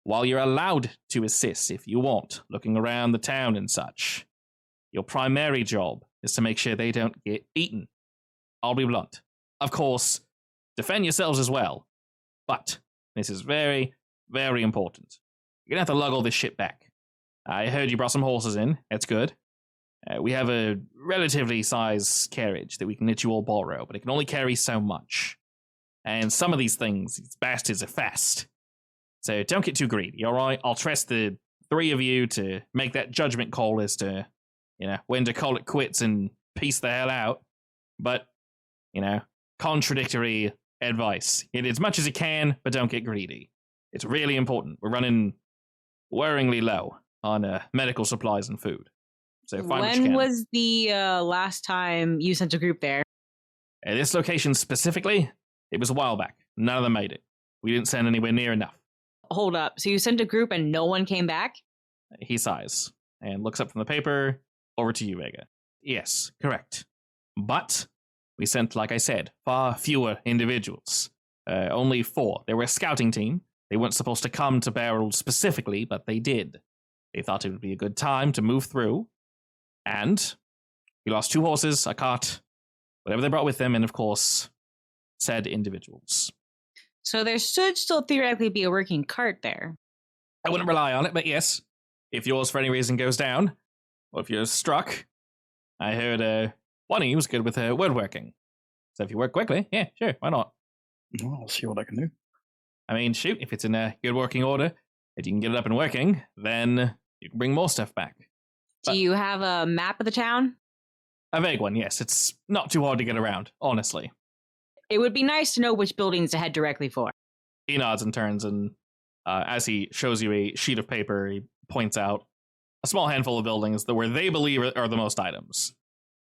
While you're allowed to assist if you want, looking around the town and such, your primary job is to make sure they don't get eaten. I'll be blunt. Of course, defend yourselves as well. But this is very, very important. You're going to have to lug all this shit back. I heard you brought some horses in. That's good. We have a relatively sized carriage that we can let you all borrow, but it can only carry so much. And some of these things, these bastards are fast. So don't get too greedy, all right? I'll trust the three of you to make that judgment call as to, when to call it quits and peace the hell out. But, contradictory advice. Get as much as you can, but don't get greedy. It's really important. We're running worryingly low on medical supplies and food. So find what you When can. was the last time you sent a group there? At this location specifically, it was a while back. None of them made it. We didn't send anywhere near enough. Hold up. So you sent a group and no one came back? He sighs and looks up from the paper over to you, Vega. Yes, correct. But we sent, like I said, far fewer individuals. Only 4. They were a scouting team. They weren't supposed to come to Barrel specifically, but they did. They thought it would be a good time to move through. And we lost 2 horses, a cart, whatever they brought with them, and of course, said individuals. So there should still theoretically be a working cart there. I wouldn't rely on it, but yes, if yours for any reason goes down, or if you're struck, I heard one of you was good with woodworking. So if you work quickly, yeah, sure, why not? Well, I'll see what I can do. I mean, shoot, if it's in a good working order, if you can get it up and working, then you can bring more stuff back. Do you have a map of the town? A vague one, yes. It's not too hard to get around, honestly. It would be nice to know which buildings to head directly for. He nods and turns, and as he shows you a sheet of paper, he points out a small handful of buildings that where they believe are the most items.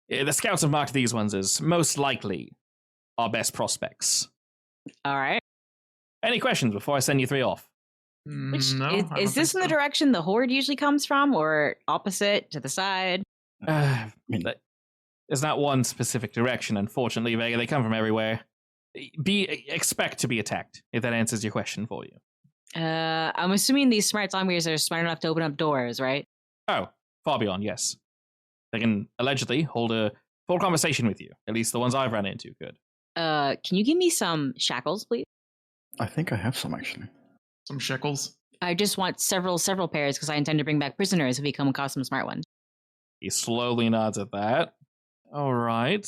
The scouts have marked these ones as most likely our best prospects. All right. Any questions before I send you 3 off? Which, No, I don't is this in think the so. direction the horde usually comes from, or opposite, to the side? There's not one specific direction, unfortunately, Vega. They come from everywhere. Expect to be attacked, if that answers your question for you. I'm assuming these smart zombies are smart enough to open up doors, right? Oh, far beyond, yes. They can allegedly hold a full conversation with you. At least the ones I've run into could. Can you give me some shackles, please? I think I have some, actually. Some shekels. I just want several pairs because I intend to bring back prisoners if we come across some smart ones. He slowly nods at that. All right.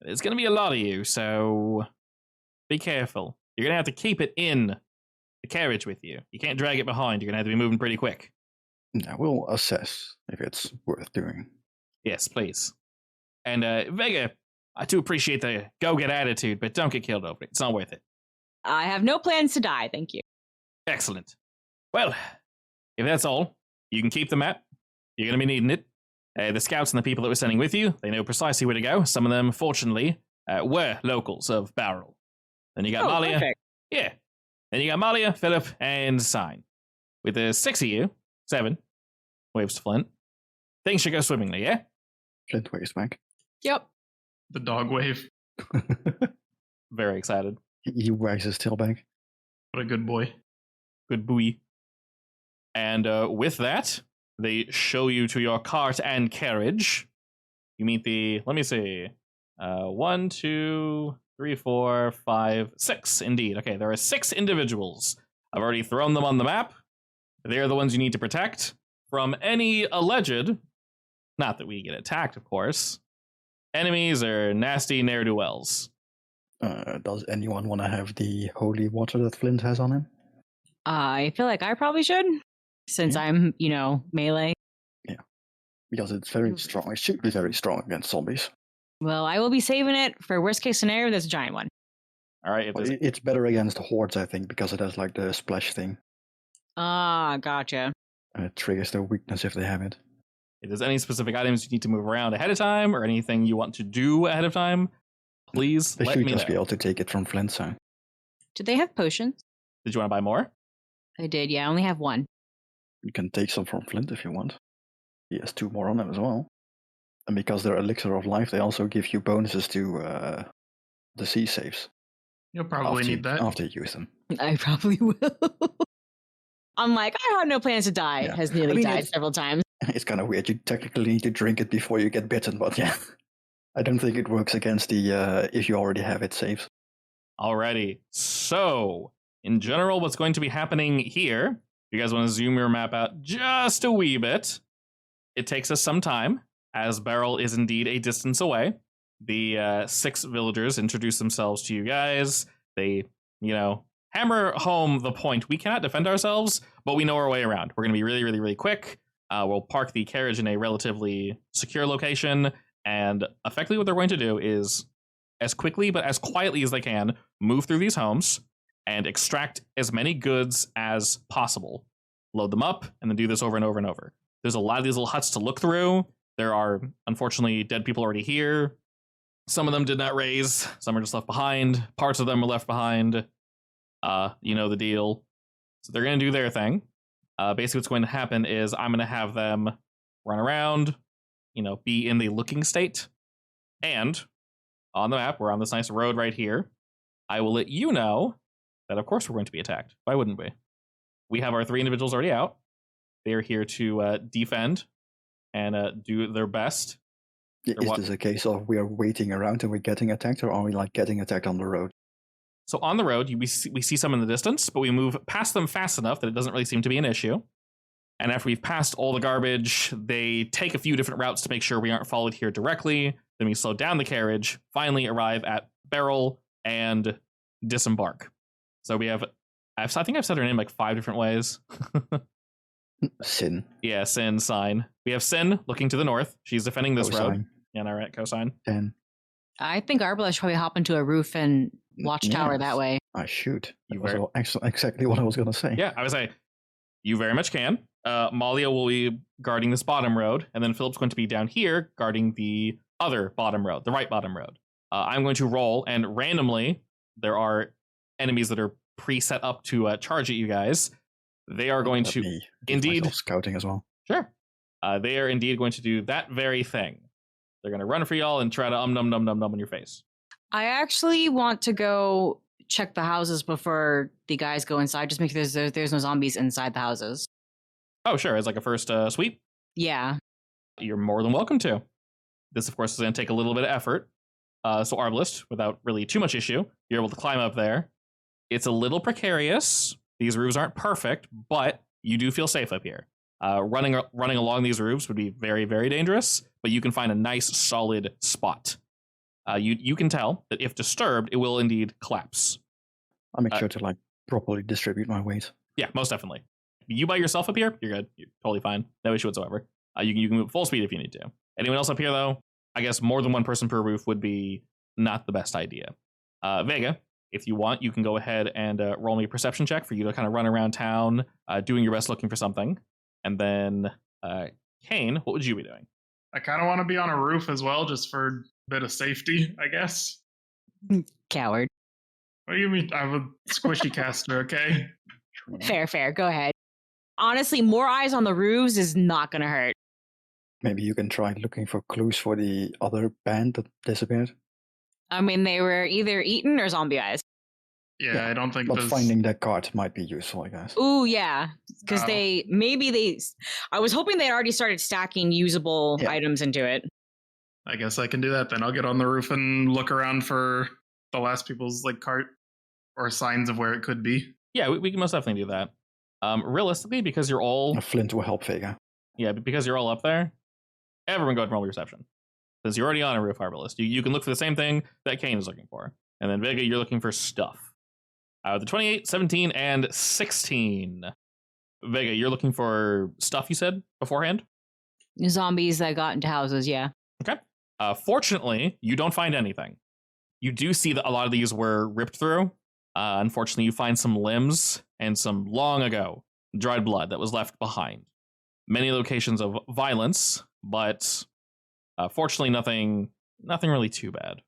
There's going to be a lot of you, so be careful. You're going to have to keep it in the carriage with you. You can't drag it behind. You're going to have to be moving pretty quick. Yeah, we'll assess if it's worth doing. Yes, please. And Vega, I do appreciate the go-get attitude, but don't get killed over it. It's not worth it. I have no plans to die, thank you. Excellent. Well, if that's all, you can keep the map. You're going to be needing it. The scouts and the people that we're sending with you, they know precisely where to go. Some of them, fortunately, were locals of Barrel. Then you got Malia. Perfect. Yeah. Then you got Malia, Philip, and Sign. With the 6 of you, 7, waves to Flint, things should go swimmingly, yeah? Flint waves back. Yep. The dog wave. Very excited. He wags his tail back. What a good boy. Good buoy. And with that, they show you to your cart and carriage. You meet let me see, 1, 2, 3, 4, 5, 6, indeed. Okay, there are 6 individuals. I've already thrown them on the map. They're the ones you need to protect from any alleged, not that we get attacked, of course, enemies or nasty ne'er-do-wells. Does anyone want to have the holy water that Flint has on him? I feel like I probably should, since Yeah. I'm, melee. Because it's very strong. It should be very strong against zombies. Well, I will be saving it for worst case scenario, there's a giant one. All right. If Well, there's, it's better against hordes, I think, because it has like the splash thing. Ah, gotcha. And it triggers their weakness if they have it. if there's any specific items you need to move around ahead of time or anything you want to do ahead of time, please They let should me just be know. able to take it from Flint, so Do they have potions? Did you want to buy more? I did, yeah. I only have one. you can take some from Flint if you want. He has 2 more on him as well. And because they're Elixir of Life, they also give you bonuses to the sea saves. You'll probably need that. After you use them. I probably will. I'm like, I had no plans to die. Yeah. Has nearly I mean, died it's- several times. It's kind of weird. You technically need to drink it before you get bitten, but yeah. I don't think it works against the if you already have it saves. Alrighty. So, in general, what's going to be happening here, if you guys want to zoom your map out just a wee bit, it takes us some time, as Beryl is indeed a distance away. The 6 villagers introduce themselves to you guys. They, hammer home the point. We cannot defend ourselves, but we know our way around. We're going to be really, really, really quick. We'll park the carriage in a relatively secure location, and effectively what they're going to do is, as quickly but as quietly as they can, move through these homes and extract as many goods as possible. Load them up, and then do this over and over and over. There's a lot of these little huts to look through. There are, unfortunately, dead people already here. Some of them did not raise. Some are just left behind. Parts of them are left behind. You know the deal. So they're going to do their thing. Basically what's going to happen is I'm going to have them run around, be in the looking state. And on the map, we're on this nice road right here. I will let you know that, of course, we're going to be attacked. Why wouldn't we? We have our 3 individuals already out. They are here to defend and do their best. Is this a case of we are waiting around and we're getting attacked, or are we like getting attacked on the road? So on the road, we see some in the distance, but we move past them fast enough that it doesn't really seem to be an issue. And after we've passed all the garbage, they take a few different routes to make sure we aren't followed here directly. Then we slow down the carriage, finally arrive at Beryl, and disembark. So we have, I think I've said her name like 5 different ways. Sin. Yeah, Sin, Sign. We have Sin looking to the north. She's defending this road. Cosine. Yeah, all right, Cosine. 10. I think Arbala should probably hop into a roof and watchtower that Yes. way. I shoot. You That was exactly what I was going to say. Yeah, I would say you very much can. Malia will be guarding this bottom road, and then Philip's going to be down here guarding the other bottom road, the right bottom road. I'm going to roll, and randomly, there are enemies that are preset up to charge at you guys. They are going Let to, me give indeed, myself scouting as well. sure. They are indeed going to do that very thing. They're going to run for y'all and try to num num num num in your face. I actually want to go check the houses before the guys go inside, just make sure there's no zombies inside the houses. Oh, sure. As like a first sweep, Yeah. you're more than welcome to. This, of course, is going to take a little bit of effort. So Arbalist, without really too much issue, you're able to climb up there. It's a little precarious. These roofs aren't perfect, but you do feel safe up here. Running along these roofs would be very, very dangerous, but you can find a nice, solid spot. You can tell that if disturbed, it will indeed collapse. I'll make sure to like properly distribute my weight. Yeah, most definitely. You by yourself up here, you're good. You're totally fine. No issue whatsoever. You can move full speed if you need to. Anyone else up here, though? I guess more than one person per roof would be not the best idea. Vega, if you want, you can go ahead and roll me a perception check for you to kind of run around town, doing your best looking for something. And then, Kane, what would you be doing? I kind of want to be on a roof as well, just for a bit of safety, I guess. Coward. What do you mean? I'm a squishy caster, okay? Fair. Go ahead. Honestly, more eyes on the roofs is not going to hurt. Maybe you can try looking for clues for the other band that disappeared. I mean, they were either eaten or zombie eyes. Yeah, I don't think But this... finding that card might be useful, I guess. Ooh, yeah. Because Oh. I was hoping they'd already started stacking usable items into it. I guess I can do that then. I'll get on the roof and look around for the last people's like cart or signs of where it could be. Yeah, we can most definitely do that. Realistically, because you're all... Flint will help Vega. Yeah, but because you're all up there, everyone go ahead and roll reception. Since you're already on a roof arbalist, you can look for the same thing that Kane is looking for. And then Vega, you're looking for stuff. The 28, 17, and 16. Vega, you're looking for stuff, you said, beforehand? Zombies that got into houses, yeah. Okay. Fortunately, you don't find anything. You do see that a lot of these were ripped through. Unfortunately, you find some limbs and some long ago dried blood that was left behind. Many locations of violence, but fortunately nothing really too bad.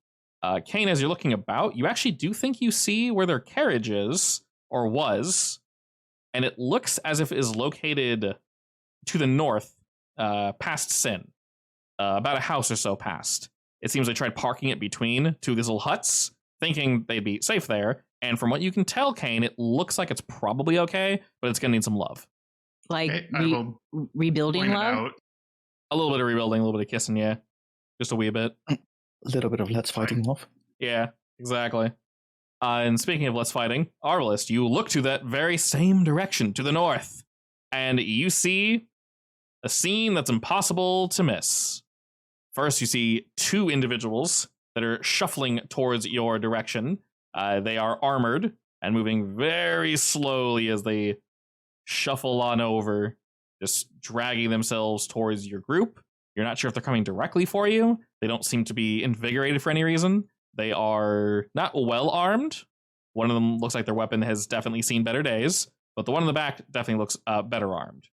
Kane, as you're looking about, you actually do think you see where their carriage is, or was, and it looks as if it is located to the north, past Sin, about a house or so past. It seems they tried parking it between two of these little huts, thinking they'd be safe there, and from what you can tell, Kane, it looks like it's probably okay, but it's going to need some love. Like, Okay, rebuilding love? A little bit of rebuilding, a little bit of kissing, yeah. Just a wee bit. A little bit of let's fighting love. Yeah, exactly. And speaking of let's fighting, Arbalest, you look to that very same direction, to the north, and you see a scene that's impossible to miss. First, you see two individuals that are shuffling towards your direction. They are armored and moving very slowly as they shuffle on over, just dragging themselves towards your group. You're not sure if they're coming directly for you. They don't seem to be invigorated for any reason. They are not well armed. One of them looks like their weapon has definitely seen better days, but the one in the back definitely looks better armed.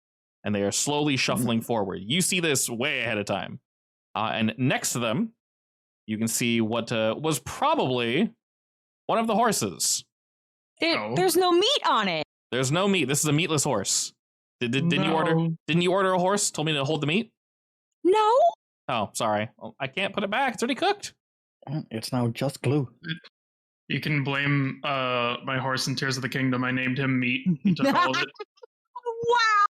And they are slowly shuffling forward. You see this way ahead of time. And next to them, you can see what was probably one of the horses. There's no meat on it. There's no meat. This is a meatless horse. Didn't you order? Didn't you order a horse? Told me to hold the meat. No. Oh, sorry. Well, I can't put it back. It's already cooked. It's now just glue. You can blame my horse in Tears of the Kingdom. I named him Meat. He took all of it. Wow.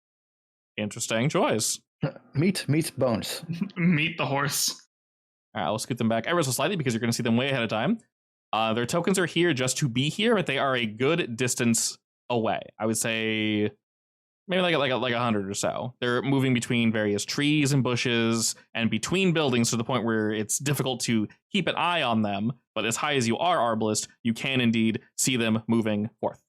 Interesting choice. Meat bones. Meat the horse. All right, I'll scoot them back ever so slightly because you're going to see them way ahead of time. Their tokens are here just to be here, but they are a good distance away. I would say maybe like 100 or so. They're moving between various trees and bushes and between buildings to the point where it's difficult to keep an eye on them. But as high as you are, Arbalest, you can indeed see them moving forth.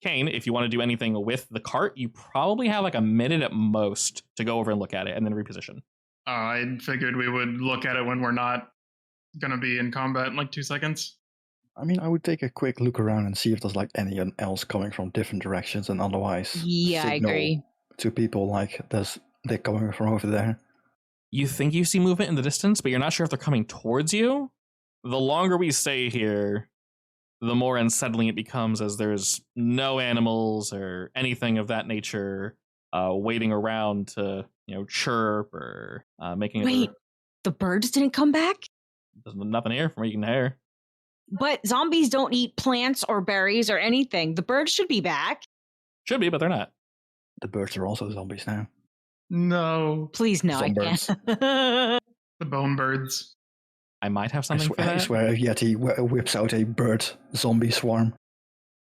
Kane, if you want to do anything with the cart, you probably have like a minute at most to go over and look at it and then reposition. I figured we would look at it when we're not going to be in combat in like 2 seconds. I mean, I would take a quick look around and see if there's like anyone else coming from different directions, and otherwise, Yeah, I agree. To people like they're coming from over there. You think you see movement in the distance, but you're not sure if they're coming towards you. The longer we stay here, the more unsettling it becomes, as there's no animals or anything of that nature waiting around to, chirp or making. Wait, the birds didn't come back? There's nothing here from what you can hear. But zombies don't eat plants or berries or anything. The birds should be back. Should be, but they're not. The birds are also zombies now. No. Please, no, I Birds. can't. The bone birds. I might have something for that. I swear Yeti whips out a bird zombie swarm.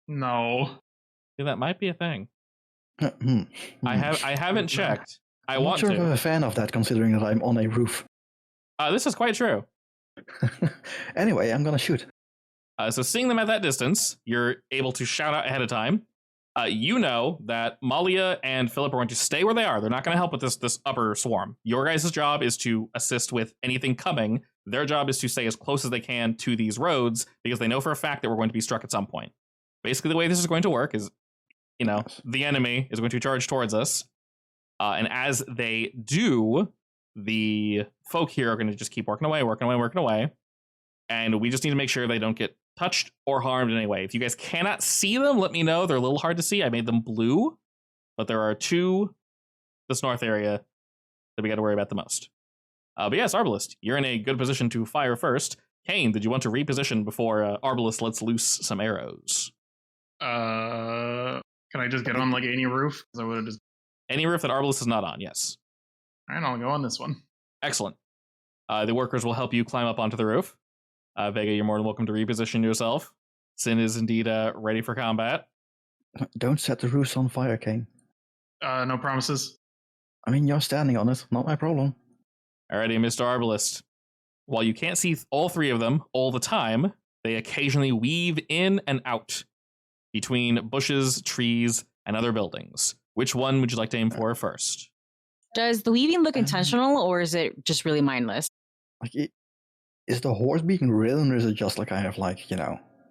No. Yeah, that might be a thing. I haven't checked. I'm not sure if I'm a fan of that, considering that I'm on a roof. This is quite true. Anyway, I'm gonna shoot. So seeing them at that distance, you're able to shout out ahead of time. You know that Malia and Philip are going to stay where they are. They're not going to help with this upper swarm. Your guys' job is to assist with anything coming. Their job is to stay as close as they can to these roads, because they know for a fact that we're going to be struck at some point. Basically, the way this is going to work is, the enemy is going to charge towards us. And as they do, the folk here are going to just keep working away. And we just need to make sure they don't get touched or harmed in any way. If you guys cannot see them, let me know. They're a little hard to see. I made them blue, but there are two this north area that we got to worry about the most. But yes, Arbalest, you're in a good position to fire first. Kane, did you want to reposition before Arbalest lets loose some arrows? Can I just get on like any roof? I would have just... Any roof that Arbalest is not on, yes. All right, I'll go on this one. Excellent. The workers will help you climb up onto the roof. Vega, you're more than welcome to reposition yourself. Sin is indeed ready for combat. Don't set the roofs on fire, Kane. No promises. I mean, you're standing on it, not my problem. Alrighty, Mr. Arbalest. While you can't see all three of them all the time, they occasionally weave in and out between bushes, trees, and other buildings. Which one would you like to aim for first? Does the weaving look intentional, or is it just really mindless? Like Is the horse being ridden, or is it just like kind of like,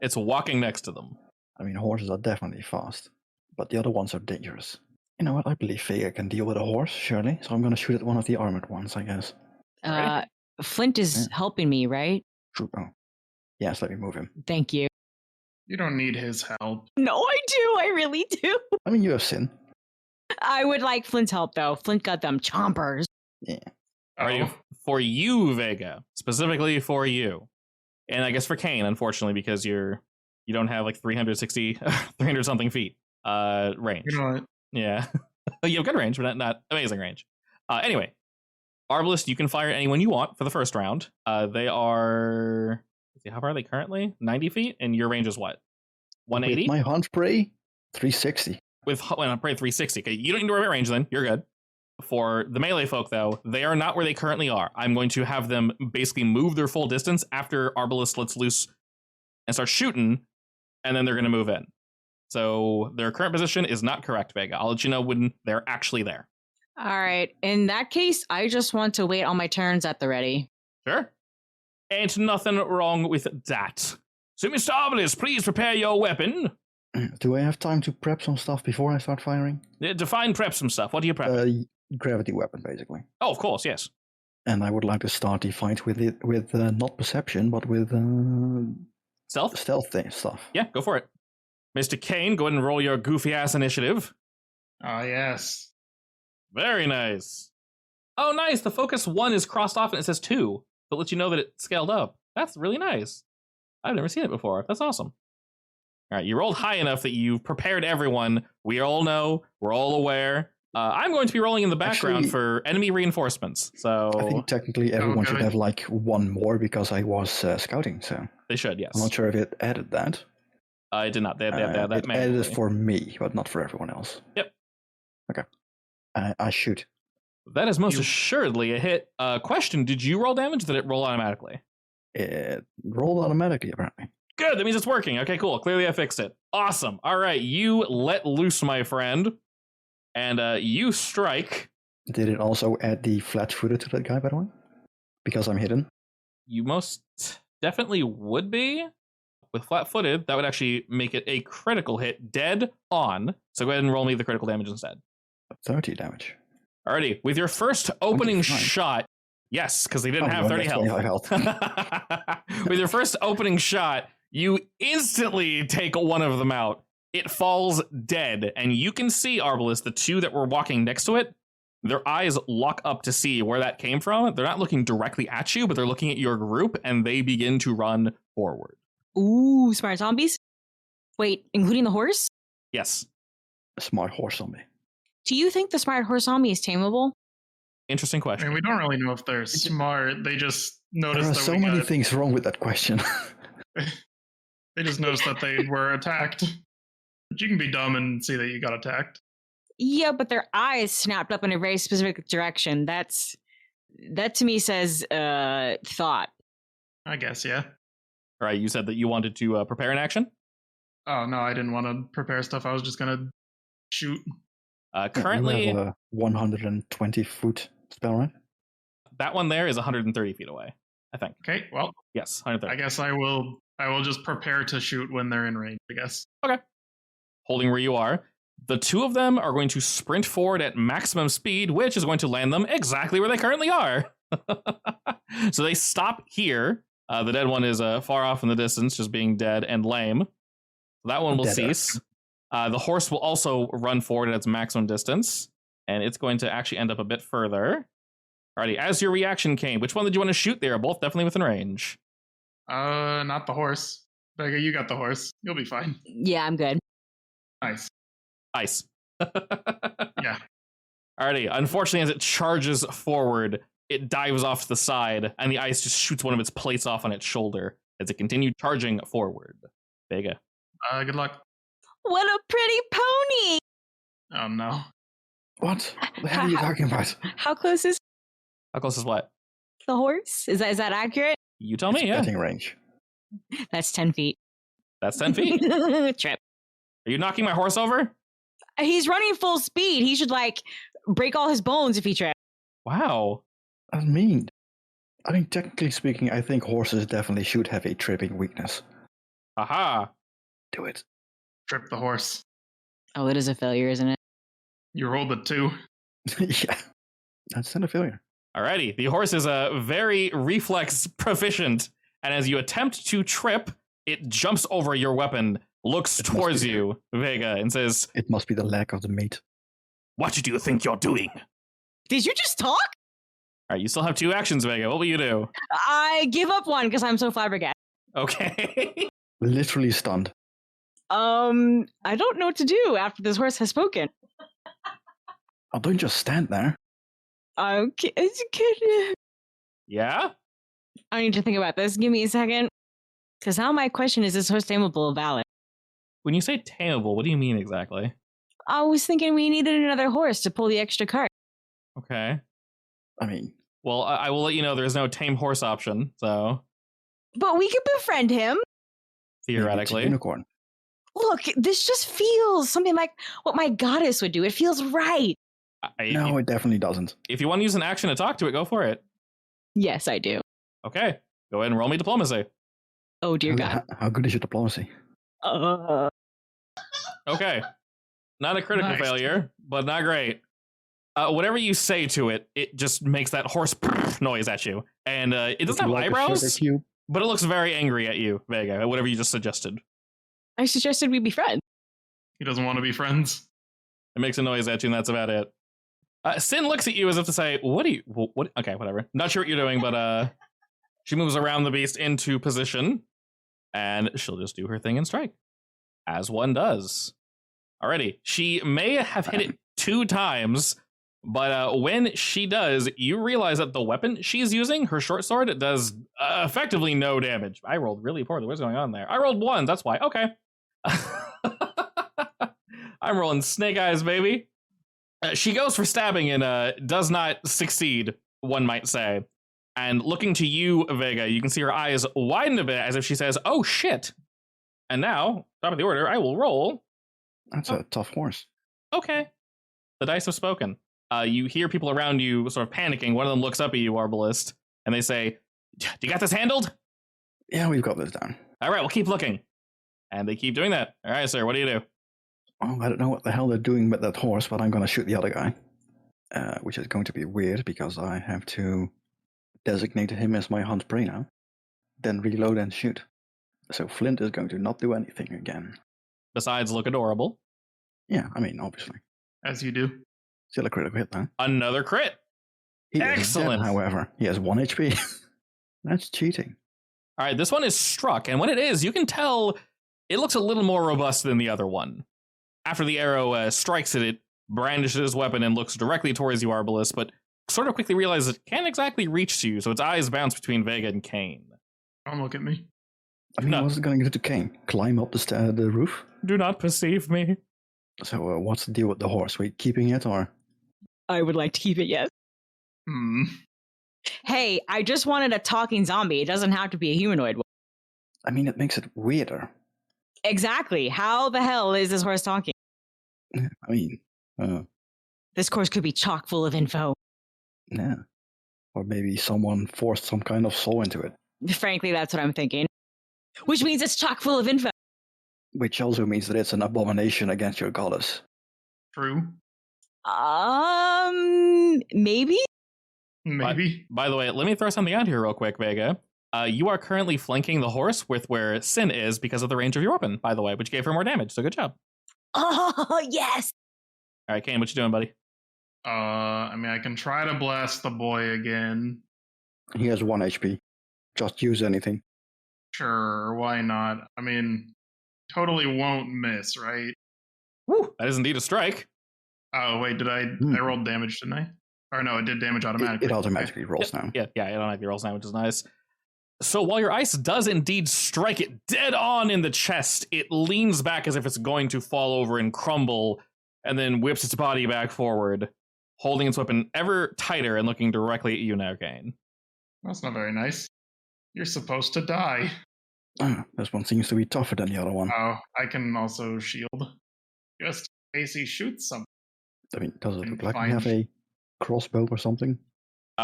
It's walking next to them. I mean, horses are definitely fast, but the other ones are dangerous. You know what? I believe Vega can deal with a horse, surely. So I'm going to shoot at one of the armored ones, I guess. Flint is helping me, right? True. Oh. Yes, let me move him. Thank you. You don't need his help. No, I do. I really do. I mean, you have Sin. I would like Flint's help, though. Flint got them chompers. Yeah. For you, Vega, specifically for you, and I guess for Kane, unfortunately, because you don't have like 300 something feet range. You know what? Yeah, you have good range, but not amazing range. Anyway, Arbalist, you can fire anyone you want for the first round. They are, how far are they currently? 90 feet, and your range is what? 180. With my hunt prey, 360. With hunt prey 360. Okay, you don't need to worry about range then. You're good. For the melee folk, though, they are not where they currently are. I'm going to have them basically move their full distance after Arbalist lets loose and starts shooting, and then they're going to move in. So their current position is not correct, Vega. I'll let you know when they're actually there. All right. In that case, I just want to wait on my turns at the ready. Sure. Ain't nothing wrong with that. So, Mr. Arbalist, please prepare your weapon. Do I have time to prep some stuff before I start firing? Define prep some stuff. What do you prep? Gravity weapon, basically. Oh, of course, yes. And I would like to start the fight with it with not perception, but with Stealth stuff. Yeah, go for it. Mr. Kane, go ahead and roll your goofy ass initiative. Oh, yes. Very nice. Oh, nice. The focus 1 is crossed off and it says 2. That lets you know that it scaled up. That's really nice. I've never seen it before. That's awesome. All right, you rolled high enough that you've prepared everyone. We all know. We're all aware. I'm going to be rolling in the background for enemy reinforcements. So I think technically everyone should have like one more because I was scouting. So they should, yes. I'm not sure if it added that. I did not. They that it added it for me, but not for everyone else. Yep. Okay. I shoot. That is most assuredly a hit. Question: did you roll damage? Or did it roll automatically? It rolled automatically, apparently. Good. That means it's working. Okay, cool. Clearly, I fixed it. Awesome. All right, you let loose, my friend, and you strike. Did it also add the flat-footed to that guy, by the way? Because I'm hidden. You most definitely would be. With flat-footed, that would actually make it a critical hit, dead on. So go ahead and roll me the critical damage instead. 30 damage. Alrighty, with your first opening shot, yes, because they didn't have 30 health. With your first opening shot, you instantly take one of them out. It falls dead, and you can see, Arbalist, the two that were walking next to it, their eyes lock up to see where that came from. They're not looking directly at you, but they're looking at your group, and they begin to run forward. Ooh, smart zombies? Wait, including the horse? Yes. A smart horse zombie. Do you think the smart horse zombie is tameable? Interesting question. I mean, we don't really know if they're smart. They just noticed there are that so many things wrong with that question. They just noticed that they were attacked. But you can be dumb and see that you got attacked. Yeah, but their eyes snapped up in a very specific direction. That to me says thought. I guess, yeah. All right, you said that you wanted to prepare an action? Oh, no, I didn't want to prepare stuff. I was just going to shoot. Currently, you have a 120-foot spell, right? That one there is 130 feet away, I think. Okay, well. Yes, 130. I guess I will just prepare to shoot when they're in range, I guess. Okay. Holding where you are. The two of them are going to sprint forward at maximum speed, which is going to land them exactly where they currently are. So they stop here. The dead one is far off in the distance, just being dead and lame. That one will cease. The horse will also run forward at its maximum distance, and it's going to actually end up a bit further. Alrighty, as your reaction came, which one did you want to shoot? They are both definitely within range. Not the horse. Vega, you got the horse. You'll be fine. Yeah, I'm good. Nice. Ice. Yeah. Alrighty, unfortunately, as it charges forward, it dives off to the side, and the ice just shoots one of its plates off on its shoulder as it continued charging forward. Vega. Good luck. What a pretty pony! Oh, no. What? What the hell are you talking about? How close is How close is what? the horse? Is that accurate? You tell me, yeah. Betting range. That's 10 feet. That's 10 feet. Trip. Are you knocking my horse over? He's running full speed. He should, break all his bones if he trips. Wow. That's mean. I mean, technically speaking, I think horses definitely should have a tripping weakness. Aha! Do it. Trip the horse. Oh, it is a failure, isn't it? You rolled a 2. Yeah. That's not a failure. Alrighty, the horse is very reflex proficient, and as you attempt to trip, it jumps over your weapon, looks towards you, Vega, and says, It must be the lack of the meat. "What do you think you're doing?" Did you just talk? Alright, you still have 2 actions, Vega. What will you do? I give up one because I'm so flabbergasted. Okay. Literally stunned. I don't know what to do after this horse has spoken. Oh, don't just stand there. Okay. Yeah? I need to think about this. Give me a second. Because now my question is horse tameable or valid? When you say tameable, what do you mean exactly? I was thinking we needed another horse to pull the extra cart. Okay. I mean, Well, I will let you know there's no tame horse option, so But we could befriend him. maybe it's a theoretically. unicorn. Look, this just feels something like what my goddess would do. It feels right. No, it definitely doesn't. If you want to use an action to talk to it, go for it. Yes, I do. Okay. Go ahead and roll me diplomacy. Oh, dear God. How good is your diplomacy? Okay. Not a critical Nice. failure, but not great. Whatever you say to it, it just makes that horse noise at you. And it doesn't have Like a sugar eyebrows, cube? but it looks very angry at you, Vega, whatever you just suggested. I suggested we be friends. He doesn't want to be friends. It makes a noise at you, and that's about it. Sin looks at you as if to say, what do you... What? Okay, whatever. Not sure what you're doing, but she moves around the beast into position, and she'll just do her thing and strike. As one does. Alrighty. She may have hit it 2 times, but when she does, you realize that the weapon she's using, her short sword, does effectively no damage. I rolled really poorly. What's going on there? I rolled 1, that's why. Okay. I'm rolling snake eyes, baby. She goes for stabbing and does not succeed, one might say. And looking to you, Vega, you can see her eyes widen a bit as if she says, "Oh, shit." And now, top of the order, I will roll. That's a tough horse. Okay. The dice have spoken. You hear people around you sort of panicking. One of them looks up at you, Arbalist, and they say, "You got this handled?" Yeah, we've got this down. All right, we'll keep looking. And they keep doing that. All right, sir, what do you do? Oh, I don't know what the hell they're doing with that horse, but I'm going to shoot the other guy. Which is going to be weird because I have to designate him as my hunt prey now. Then reload and shoot. So Flint is going to not do anything again. Besides look adorable. Yeah, I mean, obviously. As you do. Still a critical hit, though. Another crit. He Excellent. Is dead, however, he has 1 HP. That's cheating. All right, this one is struck, and when it is, you can tell it looks a little more robust than the other one. After the arrow strikes it, it brandishes his weapon and looks directly towards you, Arbalist, but sort of quickly realizes it can't exactly reach to you, so its eyes bounce between Vega and Kane. Don't look at me. I mean, No. what's it going to do to Kane? Climb up the roof? Do not perceive me. So what's the deal with the horse? We keeping it or? I would like to keep it, yes. Hey, I just wanted a talking zombie. It doesn't have to be a humanoid one. I mean, it makes it weirder. Exactly. How the hell is this horse talking? I mean, This course could be chock full of info. yeah. Or maybe someone forced some kind of soul into it. Frankly, that's what I'm thinking. Which means it's chock full of info. Which also means that it's an abomination against your goddess. True. Maybe? Maybe. By the way, let me throw something out here real quick, Vega. You are currently flanking the horse with where Sin is because of the range of your weapon, by the way, which gave her more damage, so good job. Oh, yes. All right, Kane, what you doing, buddy? I mean, I can try to blast the boy again. He has 1 HP. Just use anything. Sure, why not? I mean, totally won't miss, right? Woo, that is indeed a strike. Oh, wait, I rolled damage, didn't I? Or no, it did damage automatically. It automatically rolls now. Yeah, it automatically rolls now, which is nice. So while your ice does indeed strike it dead on in the chest, it leans back as if it's going to fall over and crumble, and then whips its body back forward, holding its weapon ever tighter and looking directly at you now, Kane. That's not very nice. You're supposed to die. This one seems to be tougher than the other one. Oh, I can also shield. Just in case he shoots something. I mean, does it and look like we find- have a crossbow or something?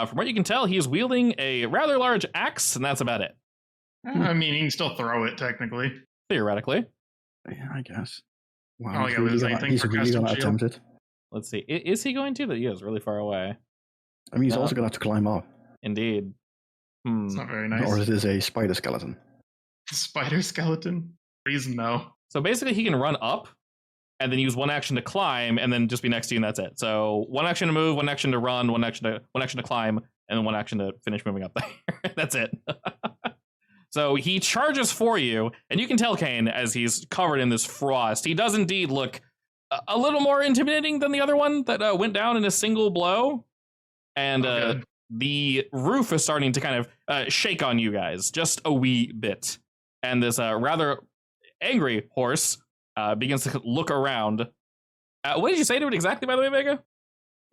From what you can tell, he is wielding a rather large axe, and that's about it. I mean, he can still throw it, technically. Theoretically. Yeah, I guess. Wow, All I gotta do is anything he's for really casting gonna shield. attempt it. Let's see. Is he going to? He is really far away. I mean, he's No. also gonna have to climb up. Indeed. It's not very nice. Or is this a spider skeleton? Spider skeleton? Please no. So basically, he can run up and then use one action to climb and then just be next to you, and that's it. So one action to move, one action to run, one action to climb, and then one action to finish moving up there. That's it. So he charges for you, and you can tell, Kane, as he's covered in this frost, he does indeed look a little more intimidating than the other one that went down in a single blow. And the roof is starting to kind of shake on you guys just a wee bit. And this rather angry horse begins to look around. What did you say to it exactly, by the way, Vega?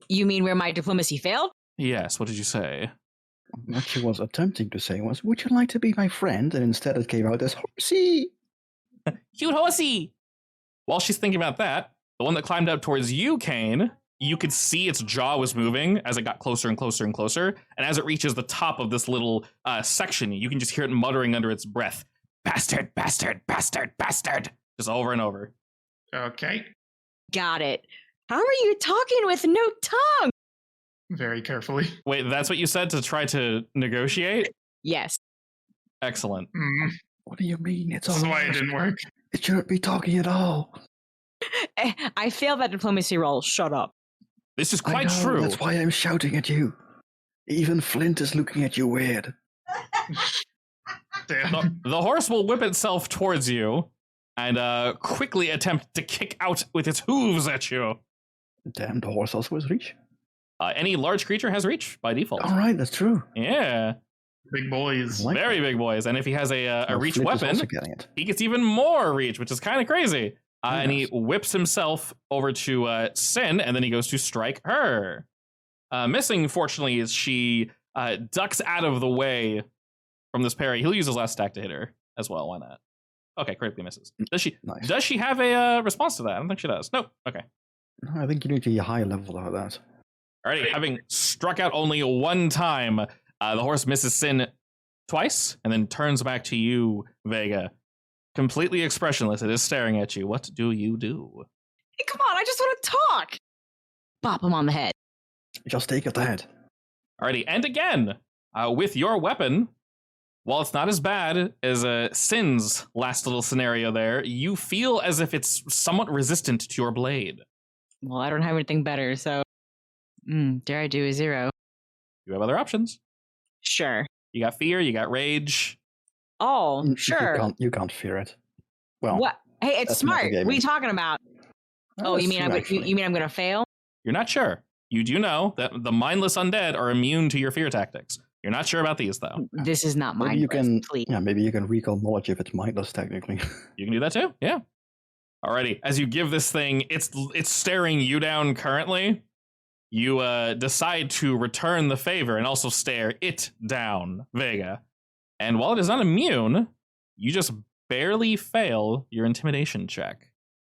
You mean where my diplomacy failed? Yes, what did you say? What she was attempting to say was, would you like to be my friend? And instead it came out as horsey. Cute horsey! While she's thinking about that, the one that climbed up towards you, Kane, you could see its jaw was moving as it got closer and closer and closer. And as it reaches the top of this little section, you can just hear it muttering under its breath, bastard, bastard, bastard, bastard. Just over and over. Okay. Got it. How are you talking with no tongue? Very carefully. Wait, that's what you said to try to negotiate? Yes. Excellent. What do you mean? It's all This is why it didn't work. It shouldn't be talking at all. I failed that diplomacy roll. Shut up. This is I quite know, true. That's why I'm shouting at you. Even Flint is looking at you weird. Damn. The horse will whip itself towards you and quickly attempt to kick out with its hooves at you. Damn, the horse also has reach. Any large creature has reach by default. All right, that's true. Yeah, Big boys. Like very big boys. And if he has a Well, reach Flint is weapon, also getting it. he gets even more reach, which is kind of crazy. And he Yes. whips himself over to Sin, and then he goes to strike her. Missing, fortunately, is she ducks out of the way from this parry. He'll use his last stack to hit her as well. Why not? Okay, critically misses. Nice. Does she have a response to that? I don't think she does. Nope. Okay. No, I think you need to be a higher level of that. Alrighty, having struck out only one time, the horse misses Sin twice and then turns back to you, Vega. Completely expressionless, it is staring at you. What do you do? Hey, come on, I just want to talk. Bop him on the head. Just take it ahead. Alrighty, and again, with your weapon, while it's not as bad as Sin's last little scenario there, you feel as if it's somewhat resistant to your blade. Well, I don't have anything better, so dare I do a 0? You have other options. Sure. You got fear, you got rage. Oh, You sure. You can't fear it. Well, What? Hey, it's that's smart. What are metagaming. you talking about? Oh, you that's mean true, actually. you mean I'm gonna fail? You're not sure. You do know that the mindless undead are immune to your fear tactics. You're not sure about these, though. This is not maybe mine. you can. Please. Yeah, maybe you can recall knowledge if it's mindless, technically. You can do that too. Yeah. Alrighty. As you give this thing, it's staring you down currently. You decide to return the favor and also stare it down, Vega. And while it is not immune, you just barely fail your intimidation check.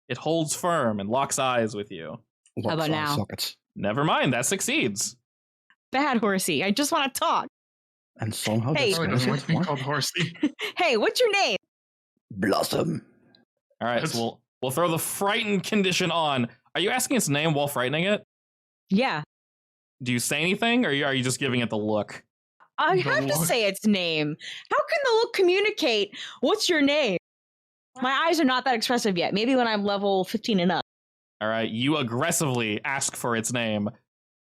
It holds firm and locks eyes with you. Locks about eye now? Sockets. Never mind, that succeeds. Bad horsey. I just want to talk. And somehow Hey. that's Probably gonna doesn't like hit. being What? called horsey. Hey, what's your name? Blossom. All right, so we'll throw the frightened condition on. Are you asking its name while frightening it? Yeah. Do you say anything, or are you just giving it the look? I The have to look. say its name. How can the look communicate? What's your name? My eyes are not that expressive yet. Maybe when I'm level 15 and up. All right, you aggressively ask for its name.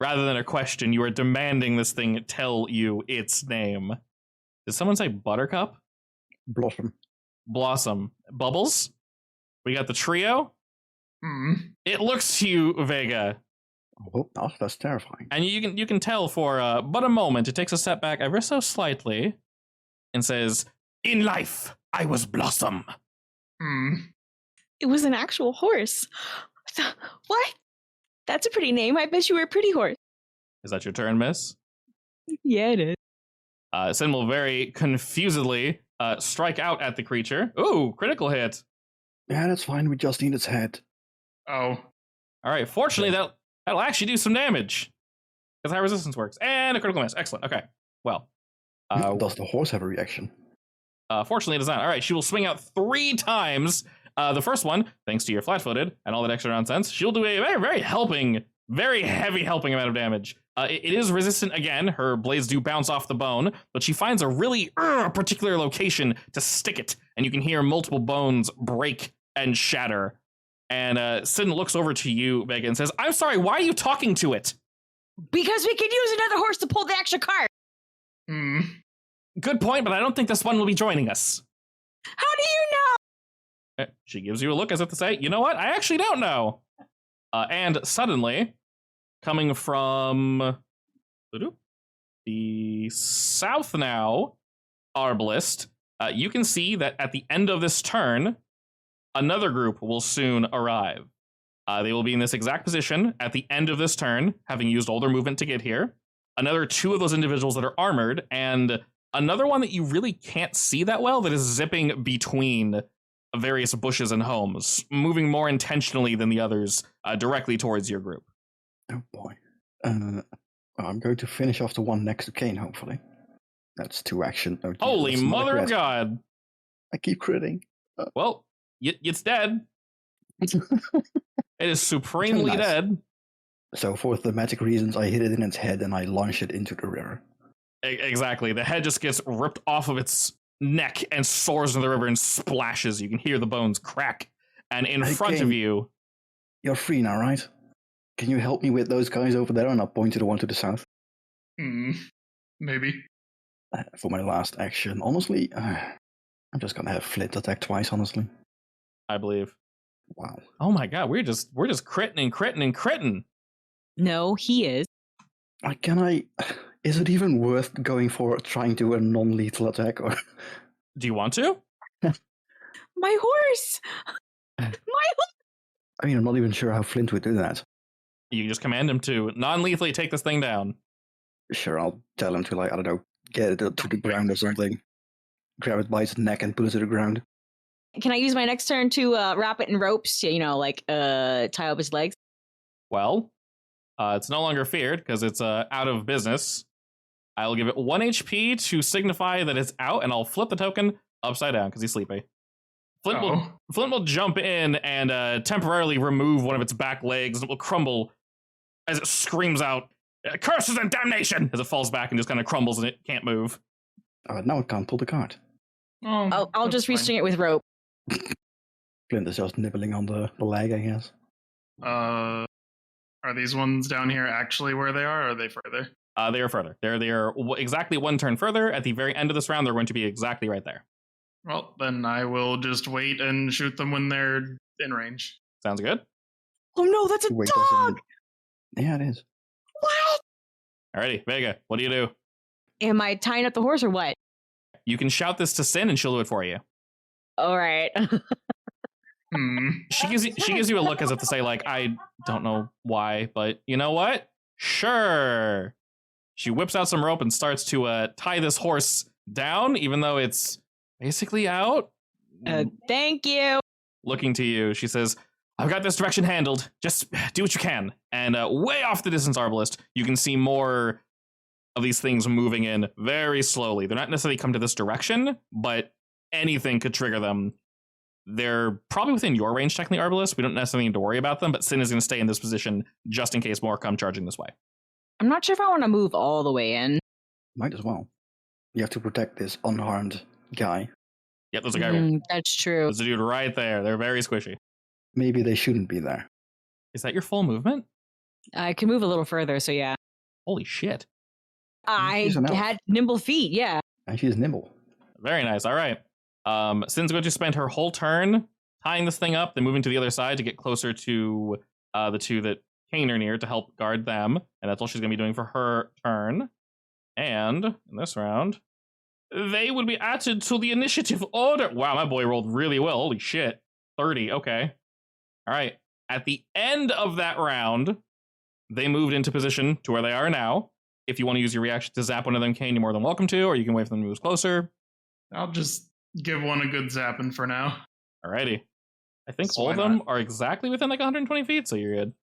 Rather than a question, you are demanding this thing tell you its name. Did someone say Buttercup? Blossom. Blossom. Bubbles? We got the trio. It looks to you, Vega, Oh, that's terrifying. and you can tell for but a moment. It takes a step back ever so slightly and says, "In life, I was Blossom." It was an actual horse. What? That's a pretty name. I bet you were a pretty horse. Is that your turn, miss? Yeah, it is. Sin will very confusedly strike out at the creature. Ooh, critical hit. Yeah, that's fine. We just need its head. Oh. All right, fortunately, that'll actually do some damage. Because how resistance works. And a critical miss. Excellent. Okay. Well. Does the horse have a reaction? Fortunately, it does not. All right, she will swing out 3 times. The first one, thanks to your flat-footed and all that extra nonsense, she'll do a very heavy helping amount of damage. It is resistant again. Her blades do bounce off the bone, but she finds a really particular location to stick it, and you can hear multiple bones break and shatter. And Sin looks over to you, Vega, and says, "I'm sorry, why are you talking to it?" Because we could use another horse to pull the extra cart. Good point, but I don't think this one will be joining us. How do you know? She gives you a look as if to say, you know what? I actually don't know. And suddenly, coming from the south now, Arbalist, you can see that at the end of this turn, another group will soon arrive. They will be in this exact position at the end of this turn, having used all their movement to get here. Another 2 of those individuals that are armored, and another one that you really can't see that well that is zipping between various bushes and homes, moving more intentionally than the others directly towards your group. Oh boy. I'm going to finish off the one next to Kane, hopefully. That's 2 action. Oh, geez, Holy mother of God. I keep critting. Well, it's dead. It is supremely Nice. dead. So for thematic reasons, I hit it in its head and I launch it into the river. Exactly. The head just gets ripped off of its neck and soars into the river and splashes. You can hear the bones crack. And in front of you... You're free now, right? Can you help me with those guys over there? And I'll point to the one to the south. Maybe. For my last action, honestly, I'm just gonna have Flint attack twice, honestly. I believe. Wow. Oh my God, we're just critting and critting and critting. No, he is. Is it even worth going for trying to do a non-lethal attack? Or Do you want to? My horse! My horse! I mean, I'm not even sure how Flint would do that. You just command him to non-lethally take this thing down. Sure, I'll tell him to, I don't know, get it to the ground or something. Grab it by its neck and pull it to the ground. Can I use my next turn to wrap it in ropes? Tie up his legs? Well, it's no longer feared because it's out of business. I will give it 1 HP to signify that it's out, and I'll flip the token upside down because he's sleepy. Flint will jump in and temporarily remove one of its back legs, and it will crumble as it screams out, "Curses and damnation!" as it falls back and just kind of crumbles and it can't move. Now it can't pull the card. I'll just restring it with rope. Flint is just nibbling on the leg, I guess. Are these ones down here actually where they are, or are they further? They are further. They are exactly 1 turn further. At the very end of this round, they're going to be exactly right there. Well, then I will just wait and shoot them when they're in range. Sounds good? Oh no, that's a dog! Yeah, it is. What? Alrighty, Vega, what do you do? Am I tying up the horse or what? You can shout this to Sin and she'll do it for you. All right. She gives you a look as if to say, I don't know why, but you know what? Sure. She whips out some rope and starts to tie this horse down, even though it's basically out. Thank you. Looking to you, she says, "I've got this direction handled. Just do what you can." And way off the distance, Arbalist, you can see more of these things moving in very slowly. They're not necessarily come to this direction, but anything could trigger them. They're probably within your range, technically, Arbalist. We don't necessarily need to worry about them, but Sin is going to stay in this position just in case more come charging this way. I'm not sure if I want to move all the way in. Might as well. You have to protect this unharmed guy. Yep, there's a guy. That's true. There's a dude right there. They're very squishy. Maybe they shouldn't be there. Is that your full movement? I can move a little further, so yeah. Holy shit. I had nimble feet, yeah. And she's nimble. Very nice. All right. Sin's going to spend her whole turn tying this thing up, then moving to the other side to get closer to the 2 that Kane are near to help guard them. And that's all she's going to be doing for her turn. And in this round, they would be added to the initiative order. Wow, my boy rolled really well. Holy shit. 30. Okay. All right. At the end of that round, they moved into position to where they are now. If you want to use your reaction to zap one of them, Kane, you're more than welcome to, or you can wait for them to move closer. I'll just give one a good zapping for now. Alrighty. I think So all of why them not? are exactly within 120 feet, so you're good.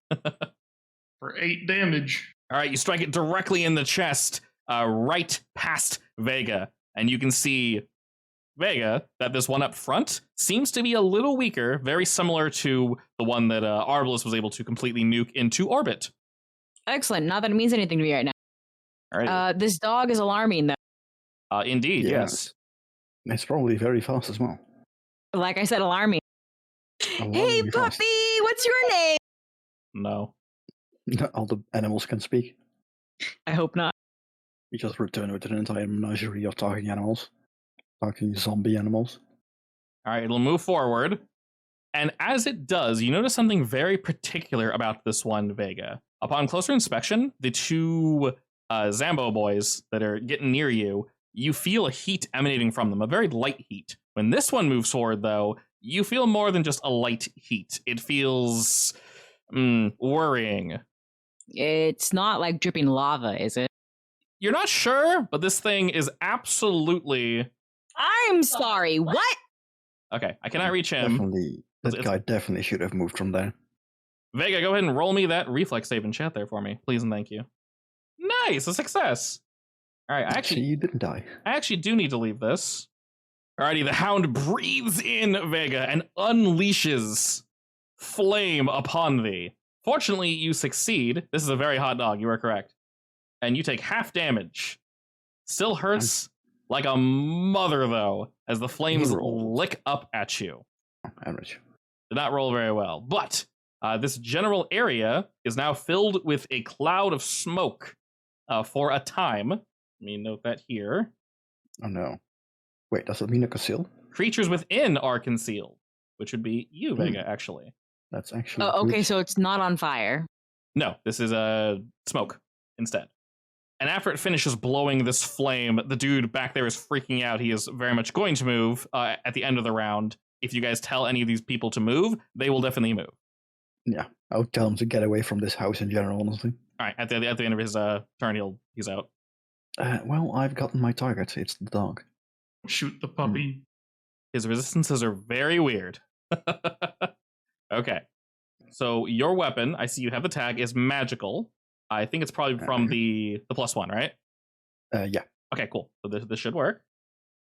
For 8 damage. All right, you strike it directly in the chest, right past Vega, and you can see Vega, that this one up front seems to be a little weaker, very similar to the one that Arbalest was able to completely nuke into orbit. Excellent. Not that it means anything to me right now. All right. This dog is alarming, though. Indeed, yes. It's probably very fast as well. Like I said, alarming. Hey, Alarmingly puppy, fast. what's your name? No. All the animals can speak. I hope not. We just return with an entire menagerie of talking animals. Talking zombie animals. All right, it'll move forward. And as it does, you notice something very particular about this one, Vega. Upon closer inspection, the two Zambo boys that are getting near you, you feel a heat emanating from them, a very light heat. When this one moves forward, though, you feel more than just a light heat. It feels worrying. It's not like dripping lava, is it? You're not sure, but this thing is absolutely... I'm sorry, what? Okay, I cannot reach him. Definitely, that guy definitely should have moved from there. Vega, go ahead and roll me that reflex save in chat there for me, please and thank you. Nice, a success. All right, Actually, you didn't die. I actually do need to leave this. Alrighty, the hound breathes in Vega and unleashes flame upon thee. Fortunately, you succeed. This is a very hot dog, you are correct. And you take half damage. Still hurts like a mother, though, as the flames lick up at you. Average. Did not roll very well. But this general area is now filled with a cloud of smoke for a time. Let me note that here. Oh no. Wait, does that mean a conceal? Creatures within are concealed, which would be you, Vega, actually. That's actually... Oh, okay, good. so it's not on fire. No, this is smoke instead. And after it finishes blowing this flame, the dude back there is freaking out. He is very much going to move at the end of the round. If you guys tell any of these people to move, they will definitely move. Yeah, I would tell him to get away from this house in general, honestly. All right, at the end of his turn, he's out. Well, I've gotten my target. It's the dog. Shoot the puppy. His resistances are very weird. Okay. So your weapon, I see you have the tag, is magical. I think it's probably from the +1, right? Yeah. Okay, cool. So this should work.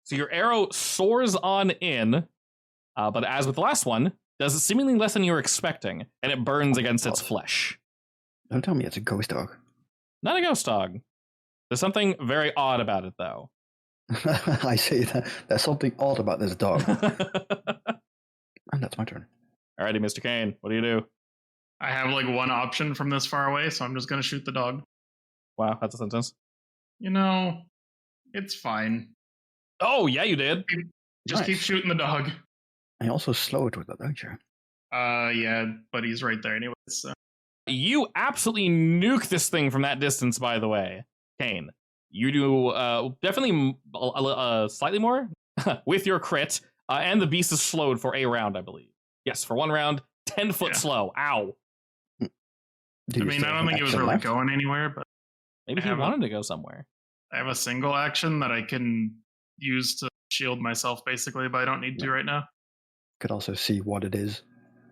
So your arrow soars on in, but as with the last one, does it seemingly less than you were expecting, and it burns against its flesh. Don't tell me it's a ghost dog. Not a ghost dog. There's something very odd about it, though. I say that there's something odd about this dog. And that's my turn. Alrighty, Mr. Kane, what do you do? I have like one option from this far away, so I'm just gonna shoot the dog. Wow, that's a sentence. You know, it's fine. Oh, yeah, you did. Just keep Nice. shooting the dog. I also slow it with that, don't you? Yeah, but he's right there anyway. So. You absolutely nuke this thing from that distance, by the way. Kane, you do definitely slightly more with your crit, and the beast is slowed for a round, I believe. Yes, for 1 round, 10 foot slow. Ow. Do I you mean, still I have don't think an he was action really left? going anywhere, but Maybe he wanted to go somewhere. I have a single action that I can use to shield myself, basically, but I don't need to right now. Could also see what it is,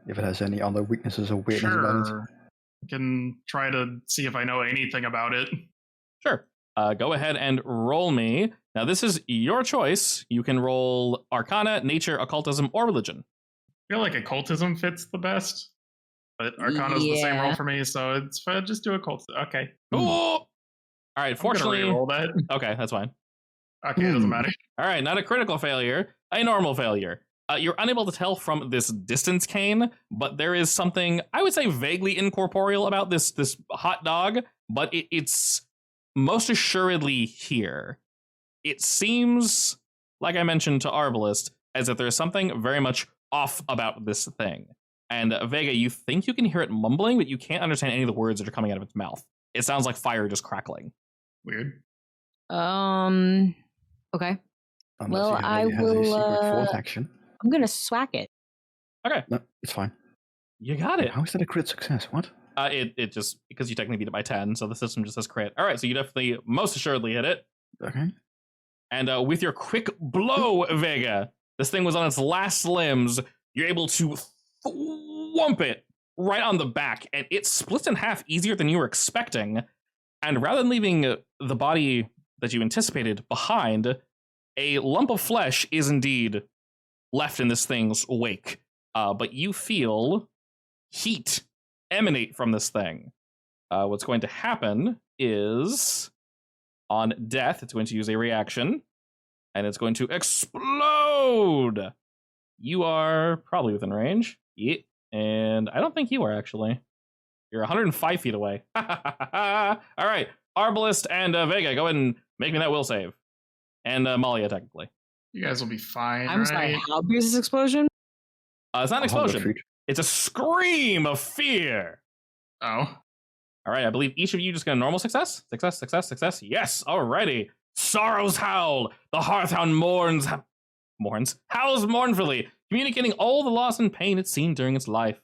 if it has any other weaknesses or weirdness about it. Sure. I can try to see if I know anything about it. Sure. Go ahead and roll me. Now, this is your choice. You can roll Arcana, Nature, Occultism, or Religion. I feel like occultism fits the best, but Arcana's the same roll for me, so it's fine. Just do occultism. Okay. Oh! All right, fortunately... roll that. Okay, that's fine. Okay, it doesn't matter. All right, not a critical failure, a normal failure. You're unable to tell from this distance, Kane, but there is something, I would say, vaguely incorporeal about this hot dog, but it's most assuredly here. It seems, like I mentioned to Arbalest, as if there's something very much off about this thing. And Vega, you think you can hear it mumbling, but you can't understand any of the words that are coming out of its mouth. It sounds like fire just crackling. Weird. Okay. Unless Well, you have I a secret will, fourth action. I'm gonna swack it. Okay, No, it's fine. you got it. How is that a crit success? What? It just, because you technically beat it by 10, so the system just says crit. All right, so you definitely, most assuredly hit it. Okay. And with your quick blow, Vega, this thing was on its last limbs. You're able to thwomp it right on the back, and it splits in half easier than you were expecting. And rather than leaving the body that you anticipated behind, a lump of flesh is indeed left in this thing's wake. But you feel heat emanate from this thing. What's going to happen is, on death, it's going to use a reaction, and it's going to explode. You are probably within range. Yeah. And I don't think you are, actually. You're 105 feet away. All right. Arbalist and Vega, go ahead and make me that will save. And Malia, technically. You guys will be fine. I'm right? sorry, how big is this explosion? It's not an 100 explosion. feet. It's a scream of fear. Oh. All right, I believe each of you just got a normal success. Success. Yes, alrighty. Sorrow's howl. The hearthhound howls mournfully, communicating all the loss and pain it's seen during its life.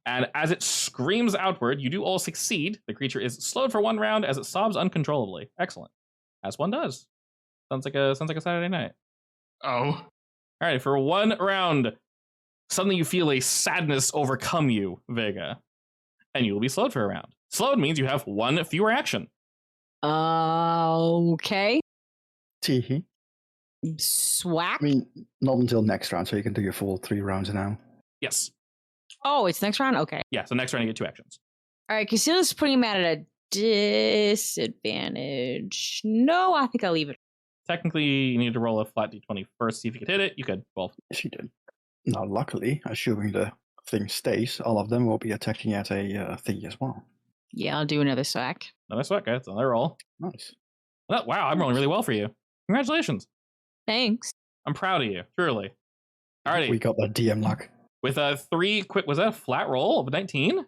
And as it screams outward, you do all succeed. The creature is slowed for 1 round as it sobs uncontrollably. Excellent. As one does. Sounds like a Saturday night. Oh. All right, for 1 round, suddenly you feel a sadness overcome you, Vega. And you will be slowed for a round. Slowed means you have 1 fewer action. Okay. Teehee. Swack. I mean, not until next round, so you can do your full 3 rounds now. Yes. Oh, it's next round? Okay. Yeah, so next round you get 2 actions. All right, Casila's putting him at a disadvantage. No, I think I'll leave it. Technically, you need to roll a flat d20 first, see if you could hit it. You could. Well, Yes, you did. Now, luckily, assuming the thing stays, all of them will be attacking at a thingy as well. Yeah, I'll do another swack. another sweat, guys. Another roll. Nice. Oh, wow, I'm rolling really well for you. Congratulations. Thanks. I'm proud of you, truly. Alrighty. We got that DM luck. With 3 quick, was that a flat roll of 19?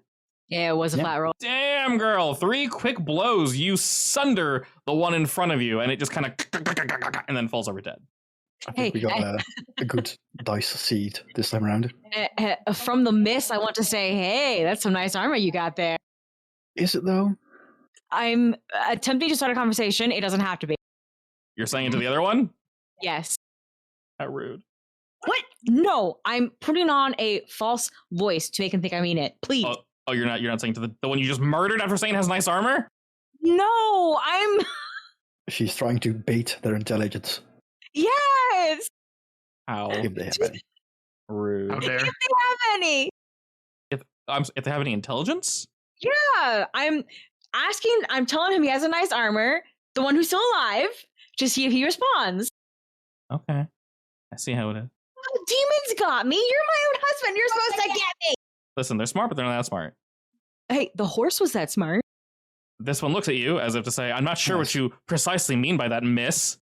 Yeah, it was a Yeah. flat roll. Damn, girl. 3 quick blows. You sunder the one in front of you, and it just kind of and then falls over dead. I think we got a good dice seed this time around. From the miss, I want to say, hey, that's some nice armor you got there. Is it though? I'm attempting to start a conversation. It doesn't have to be. You're saying it to the other one? Yes. How rude. What? No, I'm putting on a false voice to make him think I mean it. Please. Oh, you're not saying to the one you just murdered after saying it has nice armor? No, I'm. She's trying to bait their intelligence, Yes. How if they have any. rude. How dare. If they have any. If they have any intelligence? Yeah, I'm asking. I'm telling him he has a nice armor. The one who's still alive, to see if he responds. Okay. I see how it is. Oh, demons got me. You're my own husband. You're supposed to get me. Listen, they're smart, but they're not that smart. Hey, the horse was that smart. This one looks at you as if to say, I'm not sure what you precisely mean by that, miss.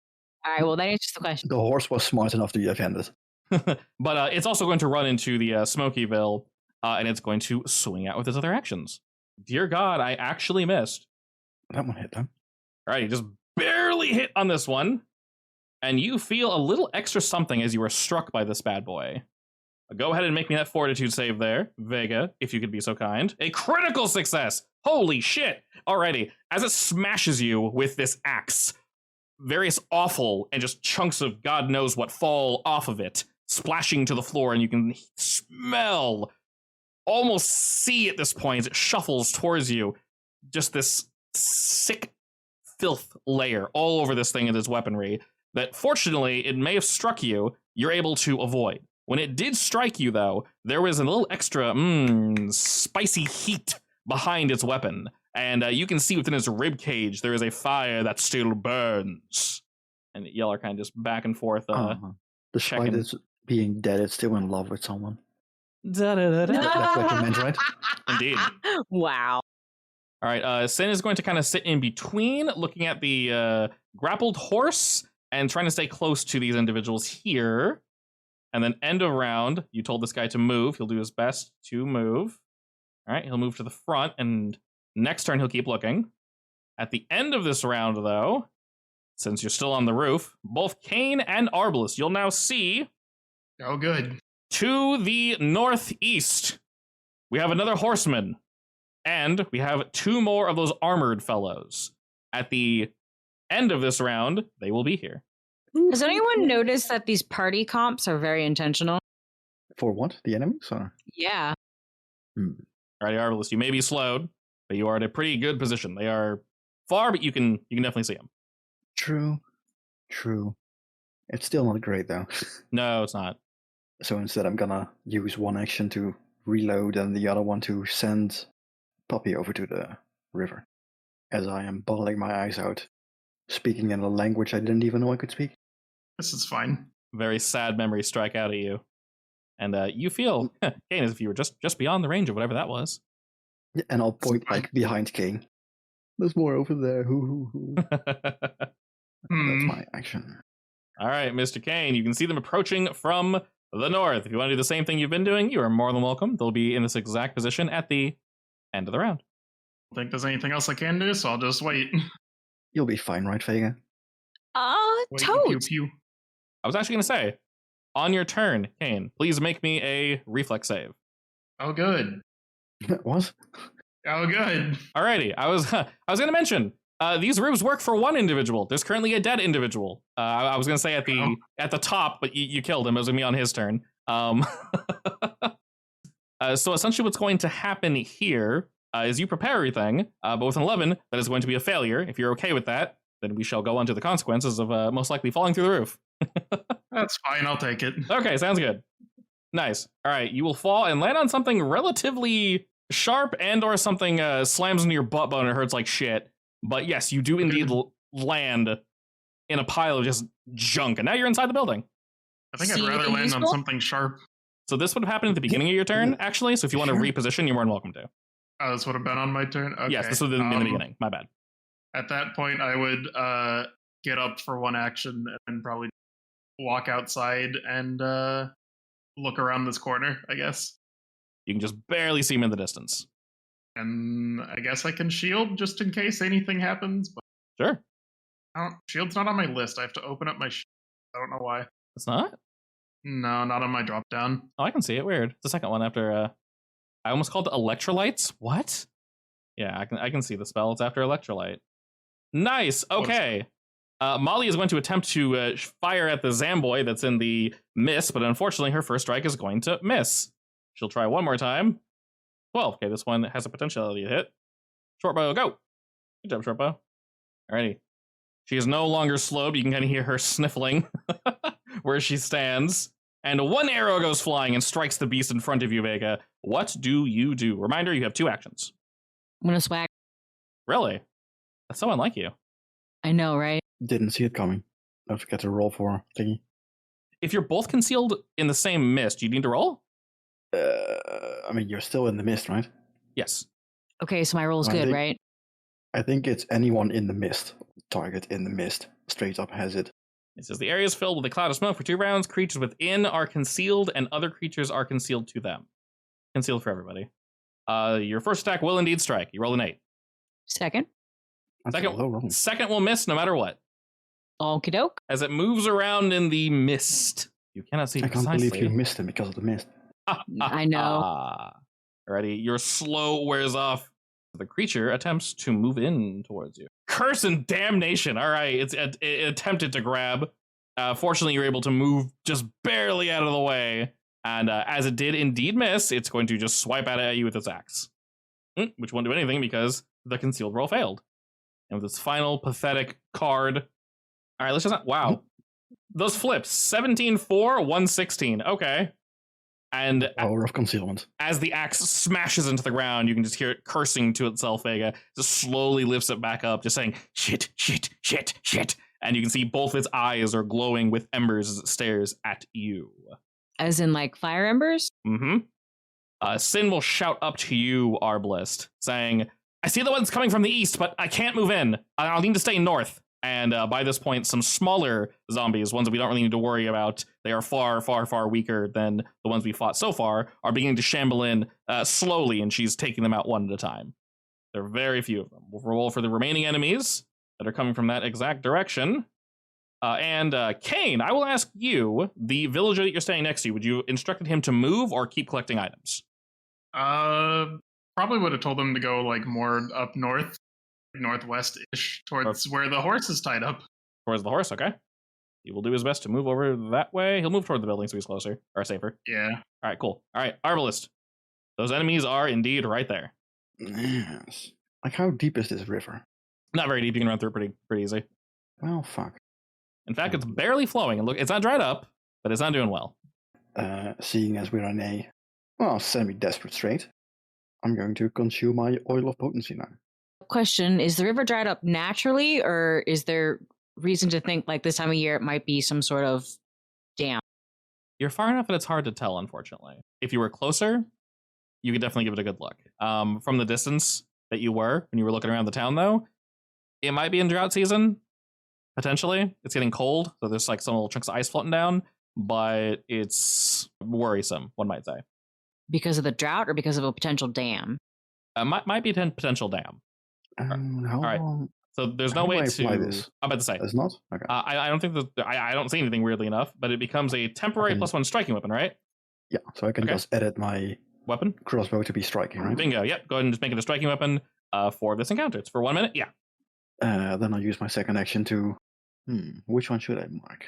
All right, well, that answers the question. The horse was smart enough to be offended. But it's also going to run into the Smokyville, and it's going to swing out with its other actions. Dear God, I actually missed. That one hit them. All right, you just barely hit on this one, and you feel a little extra something as you are struck by this bad boy. Go ahead and make me that fortitude save there, Vega, if you could be so kind. A critical success! Holy shit! Alrighty, as it smashes you with this axe, various awful and just chunks of God knows what fall off of it, splashing to the floor, and you can smell, almost see at this point, as it shuffles towards you, just this sick filth layer all over this thing and its weaponry, that fortunately, it may have struck you, you're able to avoid. When it did strike you, though, there was a little extra spicy heat behind its weapon, and you can see within its rib cage there is a fire that still burns. And y'all are kind of just back and forth. Despite checking. its being dead, it's still in love with someone. Da-da-da-da. That's what you meant, right? Indeed. Wow. All right, Sin is going to kind of sit in between, looking at the grappled horse and trying to stay close to these individuals here. And then end of round, you told this guy to move. He'll do his best to move. All right, he'll move to the front, and next turn he'll keep looking. At the end of this round, though, since you're still on the roof, both Kane and Arbalest, you'll now see Oh, good. to the northeast, we have another horseman, and we have 2 more of those armored fellows. At the end of this round, they will be here. Has anyone noticed that these party comps are very intentional? For what? The enemies? Or? Yeah. All right, Arbalest, you may be slowed, but you are at a pretty good position. They are far, but you can definitely see him. True. It's still not great though. No, it's not. So instead, I'm gonna use one action to reload and the other one to send Puppy over to the river. As I am bawling my eyes out, speaking in a language I didn't even know I could speak. This is fine. Very sad memories strike out at you. And you feel, Kane, as if you were just beyond the range of whatever that was. Yeah, and I'll point like behind Kane. There's more over there. That's my action. All right, Mr. Kane, you can see them approaching from the north. If you want to do the same thing you've been doing, you are more than welcome. They'll be in this exact position at the end of the round. I don't think there's anything else I can do, so I'll just wait. You'll be fine, right, Vega? Wait, Toad. pew, pew. I was actually going to say, on your turn, Kane, please make me a reflex save. Oh, good. What? Oh, good. Alrighty, I was going to mention, these rooms work for one individual. There's currently a dead individual. I was going to say at the top, but you killed him. It was going to be on his turn. So essentially what's going to happen here is you prepare everything, but with an 11, that is going to be a failure. If you're okay with that, then we shall go on to the consequences of most likely falling through the roof. That's fine. I'll take it. Okay, sounds good. Nice. All right, you will fall and land on something relatively sharp and or something slams into your butt bone and it hurts like shit. But yes, you do indeed land in a pile of just junk, and now you're inside the building. I think I'd rather land on something sharp. So this would have happened at the beginning of your turn, actually. So if you want to reposition, you're more than welcome to. Oh, this would have been on my turn? Okay. Yes, this would have been in the beginning. My bad. At that point, I would get up for one action and probably walk outside and look around this corner, I guess. You can just barely see him in the distance. And I guess I can shield just in case anything happens. But Sure. Shield's not on my list. I have to open up my shield. I don't know why. It's not? No, not on my drop down. Oh, I can see it. Weird. It's the second one after... I almost called it electrolytes. What? Yeah, I can see the spell. It's after electrolyte. Nice. Okay. Molly is going to attempt to fire at the Zamboy that's in the miss, but unfortunately her first strike is going to miss. She'll try one more time. 12. Okay, this one has a potentiality to hit. Short bow, go. Good job, short bow. Alrighty. She is no longer slowed. You can kind of hear her sniffling where she stands. And one arrow goes flying and strikes the beast in front of you, Vega. What do you do? Reminder, you have 2 actions. I'm gonna swag. Really? That's so unlike you. I know, right? Didn't see it coming. Don't forget to roll for thingy. If you're both concealed in the same mist, do you need to roll? I mean, you're still in the mist, right? Yes. Okay, so my roll's good, right? I think it's anyone in the mist. Target in the mist. Straight up has it. It says the area is filled with a cloud of smoke for 2 rounds. Creatures within are concealed, and other creatures are concealed to them. Concealed for everybody. Your first attack will indeed strike. You roll an 8. Second. That's a low roll. Second will miss no matter what. Okie doke. As it moves around in the mist. You cannot see I can't precisely. believe you missed him because of the mist. I know. Alrighty, your slow wears off. The creature attempts to move in towards you. Curse and damnation! Alright, it attempted to grab. Fortunately, you're able to move just barely out of the way. And as it did indeed miss, it's going to just swipe at you with its axe. Which won't do anything because the concealed roll failed. And with its final pathetic card. Alright, let's just... Wow. Those flips. 17-4, 116. Okay. And Power of concealment. as the axe smashes into the ground, you can just hear it cursing to itself, Vega. Just slowly lifts it back up, just saying, shit, shit, shit, shit. And you can see both its eyes are glowing with embers as it stares at you. As in, like, fire embers? Mm-hmm. Sin will shout up to you, Arbalest, saying, I see the ones coming from the east, but I can't move in. I'll need to stay north. And by this point, some smaller zombies, ones that we don't really need to worry about, they are far, far, far weaker than the ones we fought so far, are beginning to shamble in slowly, and she's taking them out one at a time. There are very few of them. We'll roll for the remaining enemies that are coming from that exact direction. And Kane, I will ask you, the villager that you're staying next to, would you instructed him to move or keep collecting items? Probably would have told him to go like more up north. Northwest-ish, towards where the horse is tied up. Towards the horse, okay. He will do his best to move over that way. He'll move toward the building so he's closer, or safer. Yeah. All right, cool. All right, Arbalest. Those enemies are indeed right there. Yes. Like, how deep is this river? Not very deep. You can run through it pretty easy. Well, fuck. In fact, it's barely flowing. And look, it's not dried up, but it's not doing well. Seeing as we're in a, semi-desperate strait, I'm going to consume my oil of potency now. Question, is the river dried up naturally, or is there reason to think like this time of year it might be some sort of dam? You're far enough that it's hard to tell, unfortunately. If you were closer, you could definitely give it a good look. From the distance that you were when you were looking around the town, though, it might be in drought season. Potentially. It's getting cold, so there's like some little chunks of ice floating down, but it's worrisome, one might say. Because of the drought or because of a potential dam? Might be a potential dam. All right. So there's no way to. This? I'm about to say. It's not? Okay. I don't think that. I don't see anything weirdly enough, but it becomes a temporary +1 striking weapon, right? Yeah, so I can just edit my weapon crossbow to be striking, right? Bingo. Yep. Go ahead and just make it a striking weapon for this encounter. It's for 1 minute. Yeah. Then I'll use my second action to. Which one should I mark?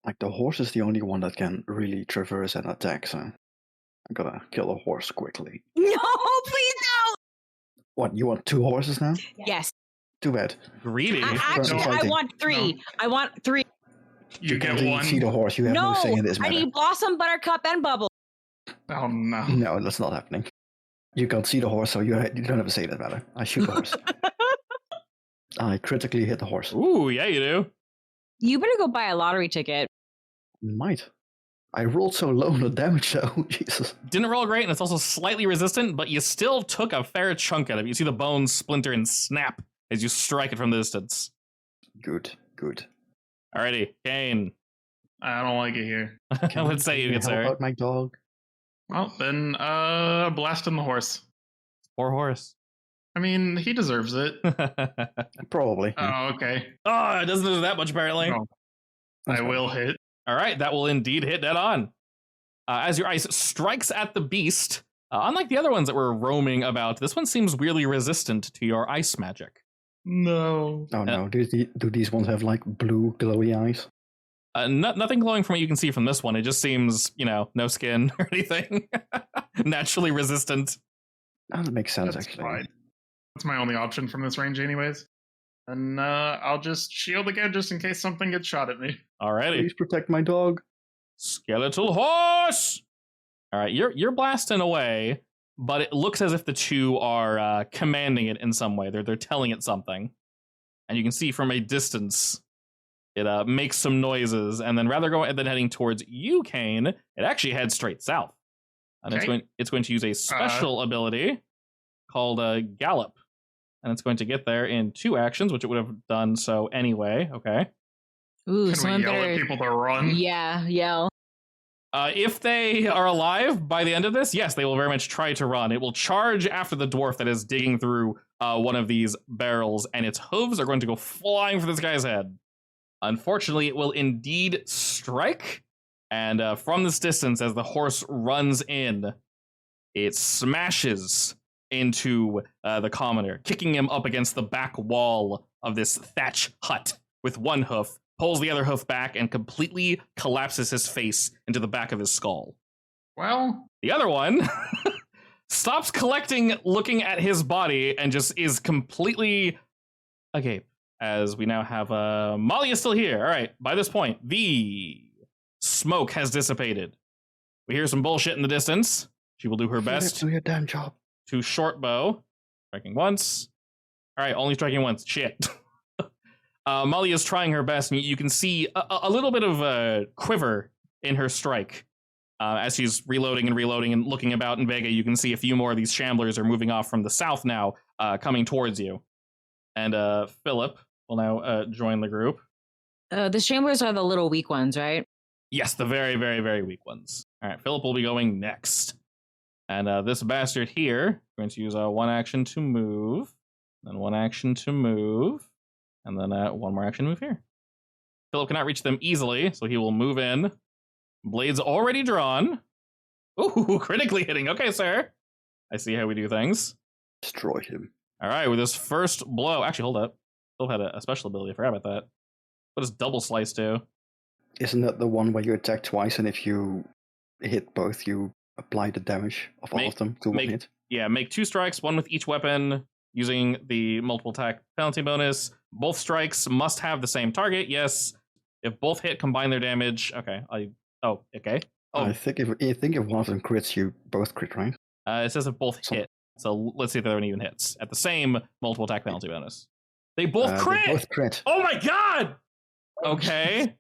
Like the horse is the only one that can really traverse and attack, so I'm gonna kill a horse quickly. No, please no! What, you want 2 horses now? Yes. Too bad. Greedy. Actually, I want 3. No. I want 3. You get one. See the horse. You have no say in this matter. I need Blossom, Buttercup, and Bubble. Oh no. No, that's not happening. You can't see the horse, so you don't have a say in that matter. I shoot the horse. I critically hit the horse. Ooh, yeah, you do. You better go buy a lottery ticket. Might. I rolled so low on the damage, though. Jesus. Didn't roll great, and it's also slightly resistant, but you still took a fair chunk out of it. You see the bones splinter and snap as you strike it from the distance. Good. Alrighty, Kane. I don't like it here. Let's say you get there. How about my dog? Well, then, blasting the horse. Poor horse. I mean, he deserves it. Probably. Oh, okay. Oh, it doesn't do that much, apparently. No. I will hit. All right, that will indeed hit dead on. As your ice strikes at the beast, unlike the other ones that were roaming about, this one seems weirdly resistant to your ice magic. No. Oh, no. Do these ones have, like, blue glowy eyes? Nothing glowing from what you can see from this one. It just seems, no skin or anything. Naturally resistant. That makes sense, That's actually. Fine. That's my only option from this range anyways. And I'll just shield again just in case something gets shot at me. Alrighty. Please protect my dog. Skeletal horse! Alright, you're blasting away, but it looks as if the two are commanding it in some way. They're telling it something. And you can see from a distance, it makes some noises, and then rather than heading towards you, Kane, it actually heads straight south. And it's going to use a special ability called Gallop. And it's going to get there in 2 actions, which it would have done so anyway. Okay. Ooh, Can we yell at people to run? Yeah, yell. If they are alive by the end of this, yes, they will very much try to run. It will charge after the dwarf that is digging through one of these barrels, and its hooves are going to go flying for this guy's head. Unfortunately, it will indeed strike, and from this distance, as the horse runs in, it smashes into the commoner, kicking him up against the back wall of this thatch hut with one hoof, pulls the other hoof back, and completely collapses his face into the back of his skull. Well, the other one stops collecting, looking at his body, and just is completely agape. As we now have Molly is still here. All right, by this point, the smoke has dissipated. We hear some bullshit in the distance. She will do her best. Do your damn job. To short bow, striking once. All right, only striking once. Shit. Molly is trying her best, and you can see a little bit of a quiver in her strike. As she's reloading and looking about in Vega, you can see a few more of these shamblers are moving off from the south now, coming towards you. And Philip will now join the group. The shamblers are the little weak ones, right? Yes, the very, very, very weak ones. All right, Philip will be going next. And this bastard here, going to use 1 action to move, then 1 action to move, and then 1 more action to move here. Philip cannot reach them easily, so he will move in. Blades already drawn. Ooh, critically hitting. Okay, sir. I see how we do things. Destroy him. All right, with his first blow. Actually, hold up. Philip had a special ability. I forgot about that. What does double slice do? Isn't that the one where you attack twice, and if you hit both, you apply the damage of all of them to 1 hit? Yeah, make 2 strikes, 1 with each weapon. using the multiple attack penalty bonus. Both strikes must have the same target. Yes. If both hit, combine their damage. Okay. Okay. Oh, I think if one of them crits, you both crit, right? it says if both hit. So let's see if the other one even hits at the same multiple attack penalty bonus. They both crit. They both crit. Oh my god. Okay.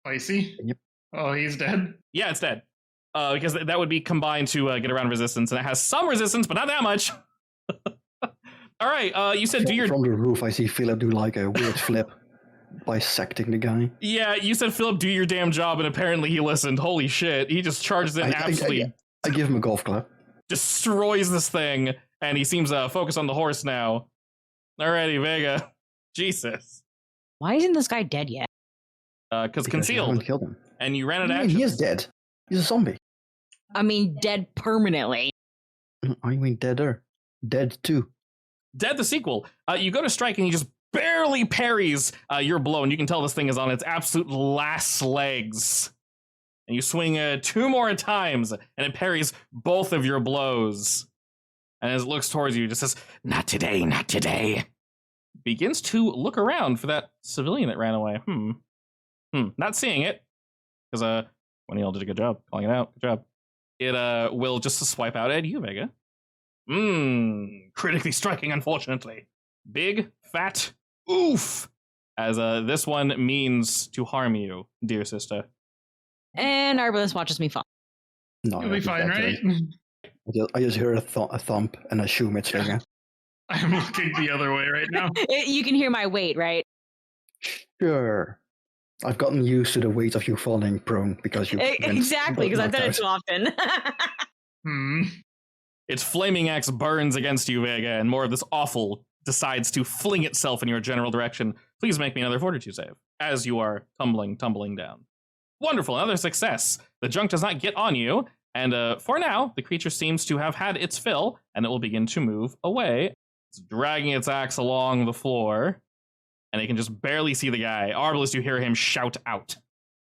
Spicy? Yep. Oh, he's dead? Yeah, it's dead. Because that would be combined to get around resistance, and it has some resistance, but not that much. All right, you said do your... From the roof, I see Philip do like a weird flip, bisecting the guy. Yeah, you said Philip do your damn job, and apparently he listened. Holy shit, he just charges in absolutely... I give him a golf club. Destroys this thing, and he seems focused on the horse now. Alrighty, Vega. Jesus. Why isn't this guy dead yet? Because You concealed, haven't killed him. and you ran out of What do you action. mean? He is dead. He's a zombie. I mean, dead permanently. I mean, deader. Dead too. Dead the sequel. You go to strike, and he just barely parries your blow, and you can tell this thing is on its absolute last legs. And you swing 2 more times, and it parries both of your blows. And as it looks towards you, it just says, "Not today, not today." Begins to look around for that civilian that ran away. Not seeing it, because O'Neill did a good job calling it out. Good job. It will just swipe out at you, Vega. Critically striking, unfortunately. Big, fat, oof, as this one means to harm you, dear sister. And Arbalest watches me fall. No, You'll be fine, right? I just hear a thump and assume it's Vega. I'm looking the other way right now. You can hear my weight, right? Sure. I've gotten used to the weight of you falling prone because you... Exactly, because I've done it too often. Its flaming axe burns against you, Vega, and more of this awful decides to fling itself in your general direction. Please make me another fortitude save, as you are tumbling down. Wonderful, another success. The junk does not get on you, and for now, the creature seems to have had its fill, and it will begin to move away. It's dragging its axe along the floor, and it can just barely see the guy. Arbalest, you hear him shout out.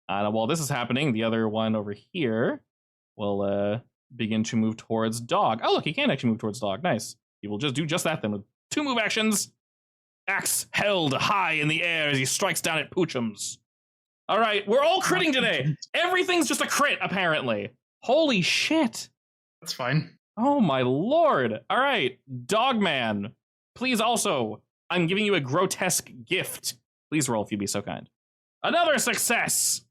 While this is happening, the other one over here will begin to move towards Dog. Oh, look, he can actually move towards Dog. Nice. He will just do just that then with 2 move actions. Axe held high in the air as he strikes down at Poochums. All right, we're all critting today. Everything's just a crit, apparently. Holy shit. That's fine. Oh, my lord. All right, Dogman. Please also, I'm giving you a grotesque gift. Please roll if you'd be so kind. Another success.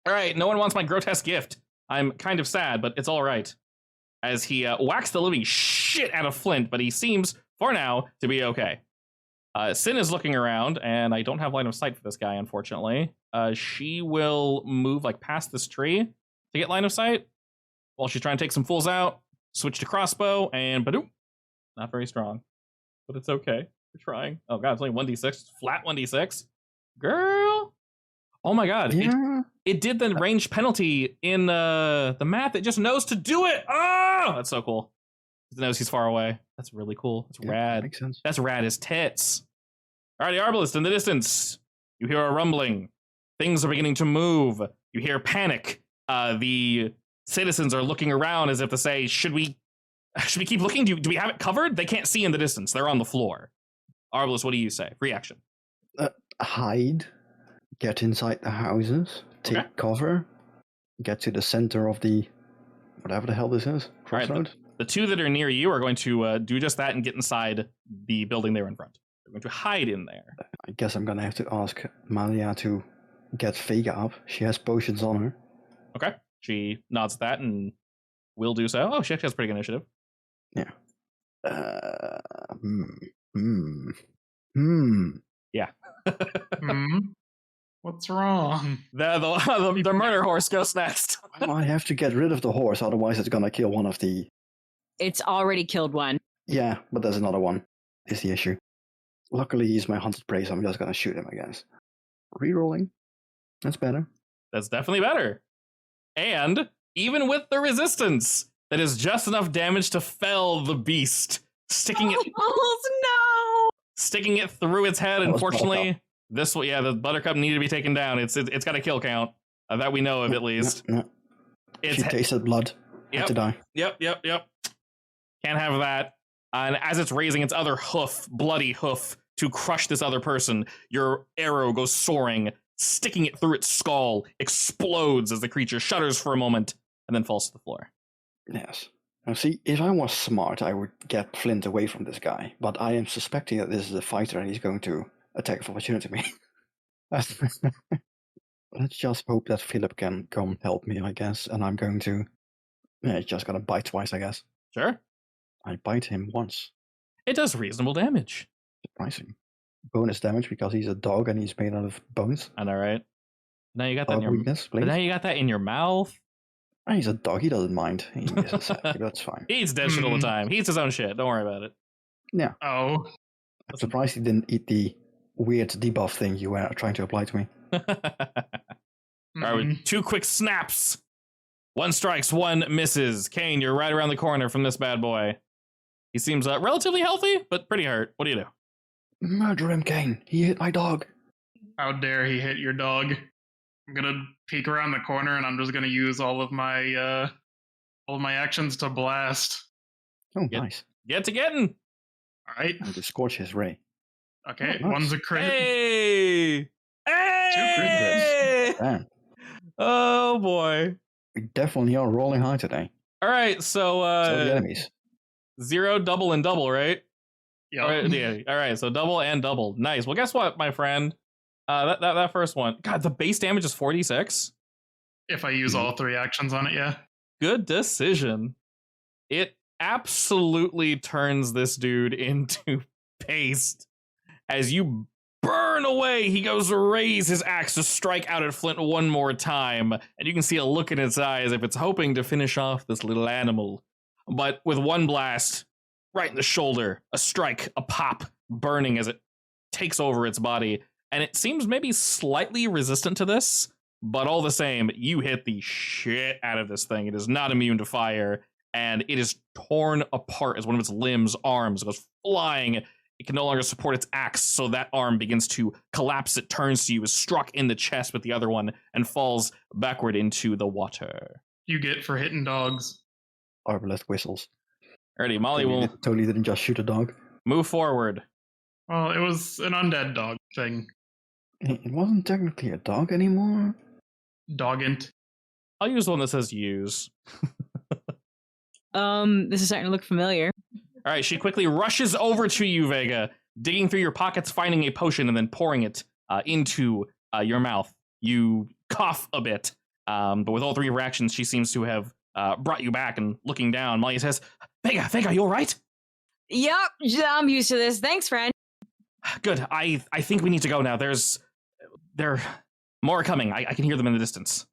All right, no one wants my grotesque gift. I'm kind of sad, but it's all right. As he whacks the living shit out of Flint, but he seems, for now, to be okay. Sin is looking around, and I don't have line of sight for this guy, unfortunately. She will move like past this tree to get line of sight while she's trying to take some fools out. Switch to crossbow, and badoop. Not very strong, but it's okay. We're trying. Oh god, it's only 1d6. Flat 1d6. Girl. Oh my god. Yeah. It did the range penalty in the math. It just knows to do it. Oh, that's so cool. It knows he's far away. That's really cool. That's rad. Makes sense. That's rad as tits. Alrighty, Arbalest, in the distance, you hear a rumbling. Things are beginning to move. You hear panic. The citizens are looking around as if to say, should we keep looking? Do we have it covered? They can't see in the distance. They're on the floor. Arbalest, what do you say? Free action. Hide. Get inside the houses. Take cover. Get to the center of the... whatever the hell this is. Crossroad. The 2 that are near you are going to do just that and get inside the building they're in front. They're going to hide in there. I guess I'm gonna have to ask Malia to get Vega up. She has potions on her. Okay. She nods at that and will do so. Oh, she actually has pretty good initiative. Yeah. Yeah. What's wrong? The murder horse goes next. Well, I have to get rid of the horse, otherwise it's gonna kill one of the... It's already killed one. Yeah, but there's another one, is the issue. Luckily, he's my hunted prey, so I'm just gonna shoot him, I guess. Rerolling. That's better. That's definitely better. And even with the resistance, that is just enough damage to fell the beast, sticking it through its head. Unfortunately, the Buttercup needed to be taken down. It's got a kill count that we know of at least. No. She tasted blood. Had to die. Yep. Can't have that. And as it's raising its other hoof, bloody hoof, to crush this other person, your arrow goes soaring, sticking it through its skull, explodes as the creature shudders for a moment, and then falls to the floor. Yes. Now see, if I was smart, I would get Flint away from this guy. But I am suspecting that this is a fighter and he's going to attack of opportunity me. Let's just hope that Philip can come help me, I guess. And I'm going to... Yeah, he's just gonna bite twice, I guess. Sure. I bite him once. It does reasonable damage. Surprising. Bonus damage because he's a dog and he's made out of bones. I know, right? Now you got that in Dog your weakness, but please. now you got that in your mouth. Ah, he's a dog, he doesn't mind. He is a savage, that's fine. He eats dead shit all the time. He eats his own shit. Don't worry about it. Yeah. Oh, I'm surprised he didn't eat the weird debuff thing you were trying to apply to me. All right, with 2 quick snaps. 1 strikes, 1 misses. Kane, you're right around the corner from this bad boy. He seems relatively healthy, but pretty hurt. What do you do? Murder him, Kane. He hit my dog. how dare he hit your dog? I'm gonna peek around the corner and I'm just gonna use all of my actions to blast. Oh, Yep. nice. Get to getting. All right. And the scorch his ray. Okay. Oh, nice. One's a crit. Hey! Hey! Damn. Oh boy. We definitely are rolling high today. All right, So the enemies. 0, double, and double, right? Yep. All right, yeah. All right, so double and double. Nice. Well, guess what, my friend? That first one. God, the base damage is 46. If I use all 3 actions on it, yeah. Good decision. It absolutely turns this dude into paste. As you burn away, he goes to raise his axe to strike out at Flint one more time, and you can see a look in its eye as if it's hoping to finish off this little animal. But with one blast, right in the shoulder, a strike, a pop, burning as it takes over its body, and it seems maybe slightly resistant to this, but all the same, you hit the shit out of this thing. It is not immune to fire, and it is torn apart as one of its limbs, arms, goes flying. It can no longer support its axe, so that arm begins to collapse. It turns to you, is struck in the chest with the other one, and falls backward into the water. You get for hitting dogs. Arbalest whistles. Alrighty, Molly will Totally didn't just shoot a dog. move forward. Well, it was an undead dog thing. It wasn't technically a dog anymore. Dogint. I'll use one that says use. This is starting to look familiar. All right, she quickly rushes over to you, Vega, digging through your pockets, finding a potion, and then pouring it into your mouth. You cough a bit, but with all 3 of her actions, she seems to have brought you back. And looking down, Molly says, Vega, you all right? Yep, I'm used to this. Thanks, friend. Good. I think we need to go now. There more coming. I can hear them in the distance.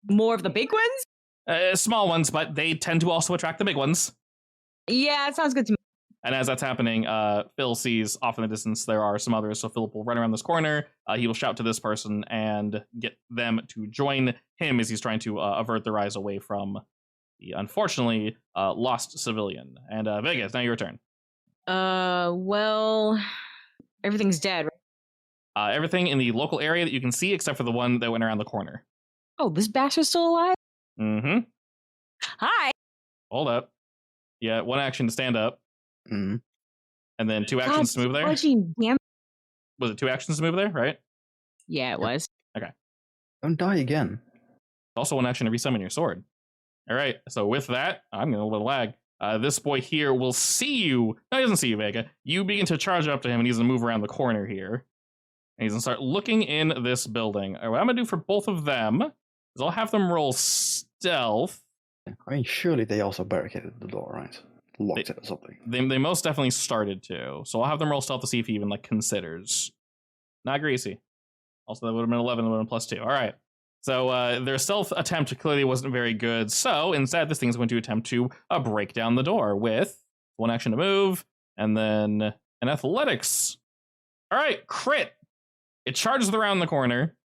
More of the big ones? Small ones, but they tend to also attract the big ones. Yeah, it sounds good to me. And as that's happening, Phil sees off in the distance there are some others, so Philip will run around this corner. He will shout to this person and get them to join him as he's trying to avert their eyes away from the unfortunately lost civilian. And Vega, it's now your turn. Well, everything's dead, right? Everything in the local area that you can see except for the one that went around the corner. Oh, this bastard's still alive? Mm-hmm. Hi. Hold up. Yeah, 1 action to stand up. Mm. And then 2 actions to move there. Damn. Was it 2 actions to move there, right? Yeah, it was. Don't die again. Also 1 action to resummon your sword. All right, so with that, I'm going to let lag. This boy here will see you. No, he doesn't see you, Vega. You begin to charge up to him, and he's going to move around the corner here. And he's going to start looking in this building. All right, what I'm going to do for both of them is I'll have them roll stealth. I mean, surely they also barricaded the door, right? Locked it or something. They most definitely started to. So I'll have them roll stealth to see if he even considers. Not greasy. Also, that would have been 11, that would have been +2. All right. So their stealth attempt clearly wasn't very good. So instead, this thing's going to attempt to break down the door with 1 action to move and then an athletics. All right, crit. It charges around the corner.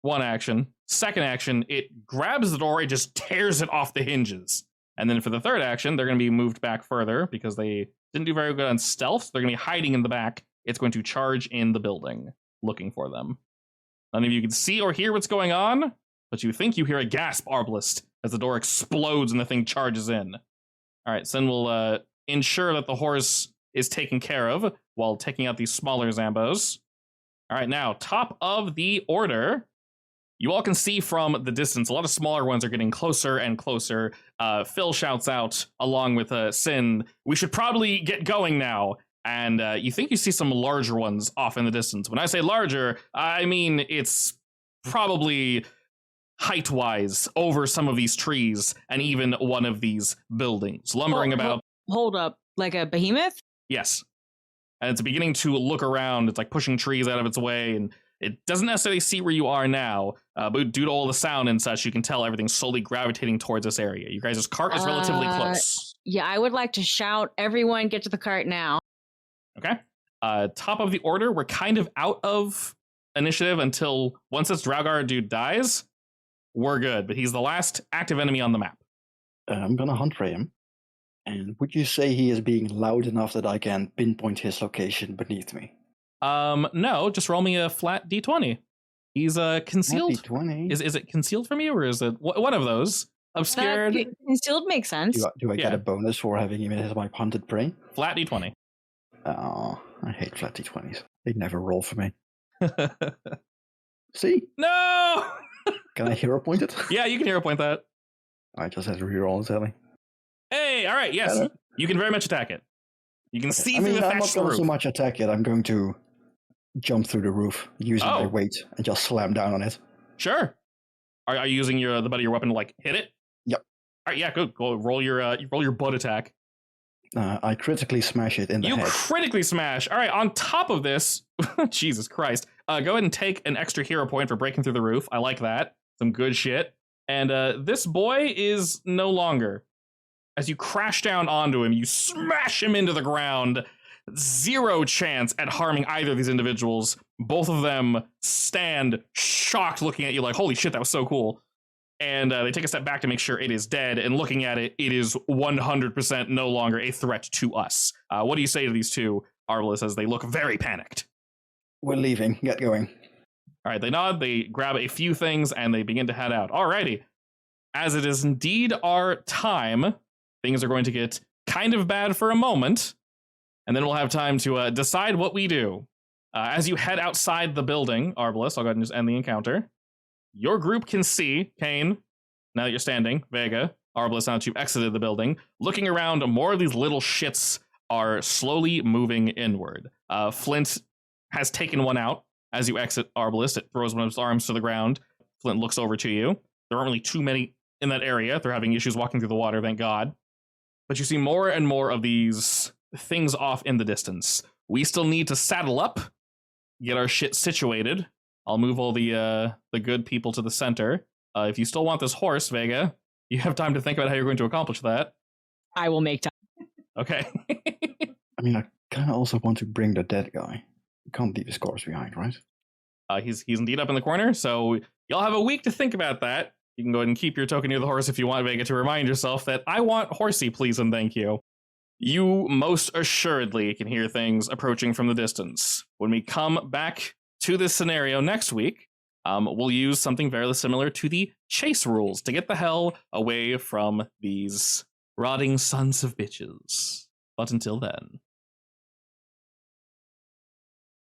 1 action. 2nd action, it grabs the door. It just tears it off the hinges. And then for the 3rd action, they're going to be moved back further because they didn't do very good on stealth. So they're going to be hiding in the back. It's going to charge in the building, looking for them. None of you can see or hear what's going on, but you think you hear a gasp, Arbalest, as the door explodes and the thing charges in. All right, Sin will ensure that the horse is taken care of while taking out these smaller Zambos. All right, now, top of the order. You all can see from the distance, a lot of smaller ones are getting closer and closer. Phil shouts out, along with Sin, we should probably get going now. And you think you see some larger ones off in the distance. When I say larger, I mean it's probably height-wise over some of these trees and even one of these buildings. Lumbering about... Hold up, like a behemoth? Yes. And it's beginning to look around. It's like pushing trees out of its way, and it doesn't necessarily see where you are now, but due to all the sound and such, you can tell everything's slowly gravitating towards this area. You guys' cart is relatively close. Yeah, I would like to shout, everyone get to the cart now. Okay. Top of the order, we're kind of out of initiative until once this Draugar dude dies, we're good, but he's the last active enemy on the map. I'm gonna hunt for him. And would you say he is being loud enough that I can pinpoint his location beneath me? No, just roll me a flat d20. He's concealed. D20. Is it concealed from you, or is it one of those? Obscured. Concealed makes sense. Do I get a bonus for having him as my hunted prey? Flat d20. Oh, I hate flat d20s. They never roll for me. See? No! Can I hero point it? Yeah, you can hero point that. I just had to reroll, Sally. Hey, all right, yes. You can very much attack it. You can see through the I'm not thatched going to roof. so much attack it. I'm going to jump through the roof using my weight and just slam down on it. Sure. Are you using the butt of your weapon to like hit it? Yep. All right, yeah, good. Go roll your butt attack. I critically smash it in the head. You critically smash. All right, on top of this, Jesus Christ, go ahead and take an extra hero point for breaking through the roof. I like that. Some good shit. And this boy is no longer. As you crash down onto him, you smash him into the ground. Zero chance at harming either of these individuals. Both of them stand shocked looking at you like, holy shit, that was so cool. And they take a step back to make sure it is dead. And looking at it, it is 100% no longer a threat to us. What do you say to these two, Arbalest, as they look very panicked? We're leaving. Get going. All right, they nod, they grab a few things, and they begin to head out. Alrighty. As it is indeed our time, things are going to get kind of bad for a moment, and then we'll have time to decide what we do. As you head outside the building, Arbalest, I'll go ahead and just end the encounter. Your group can see, Kane, now that you're standing, Vega, Arbalest, now that you've exited the building. Looking around, more of these little shits are slowly moving inward. Flint has taken one out. As you exit Arbalest, it throws one of its arms to the ground. Flint looks over to you. There aren't really too many in that area. They're having issues walking through the water, thank God. But you see more and more of these things off in the distance. We still need to saddle up, get our shit situated. I'll move all the good people to the center. If you still want this horse, Vega, you have time to think about how you're going to accomplish that. I will make time. Okay. I mean, I kind of also want to bring the dead guy. You can't leave his corpse behind, right? He's indeed up in the corner, so you'll have a week to think about that. You can go ahead and keep your token near the horse if you want, Vega, to remind yourself that I want horsey, please and thank you. You most assuredly can hear things approaching from the distance. When we come back to this scenario next week, we'll use something very similar to the chase rules to get the hell away from these rotting sons of bitches. But until then...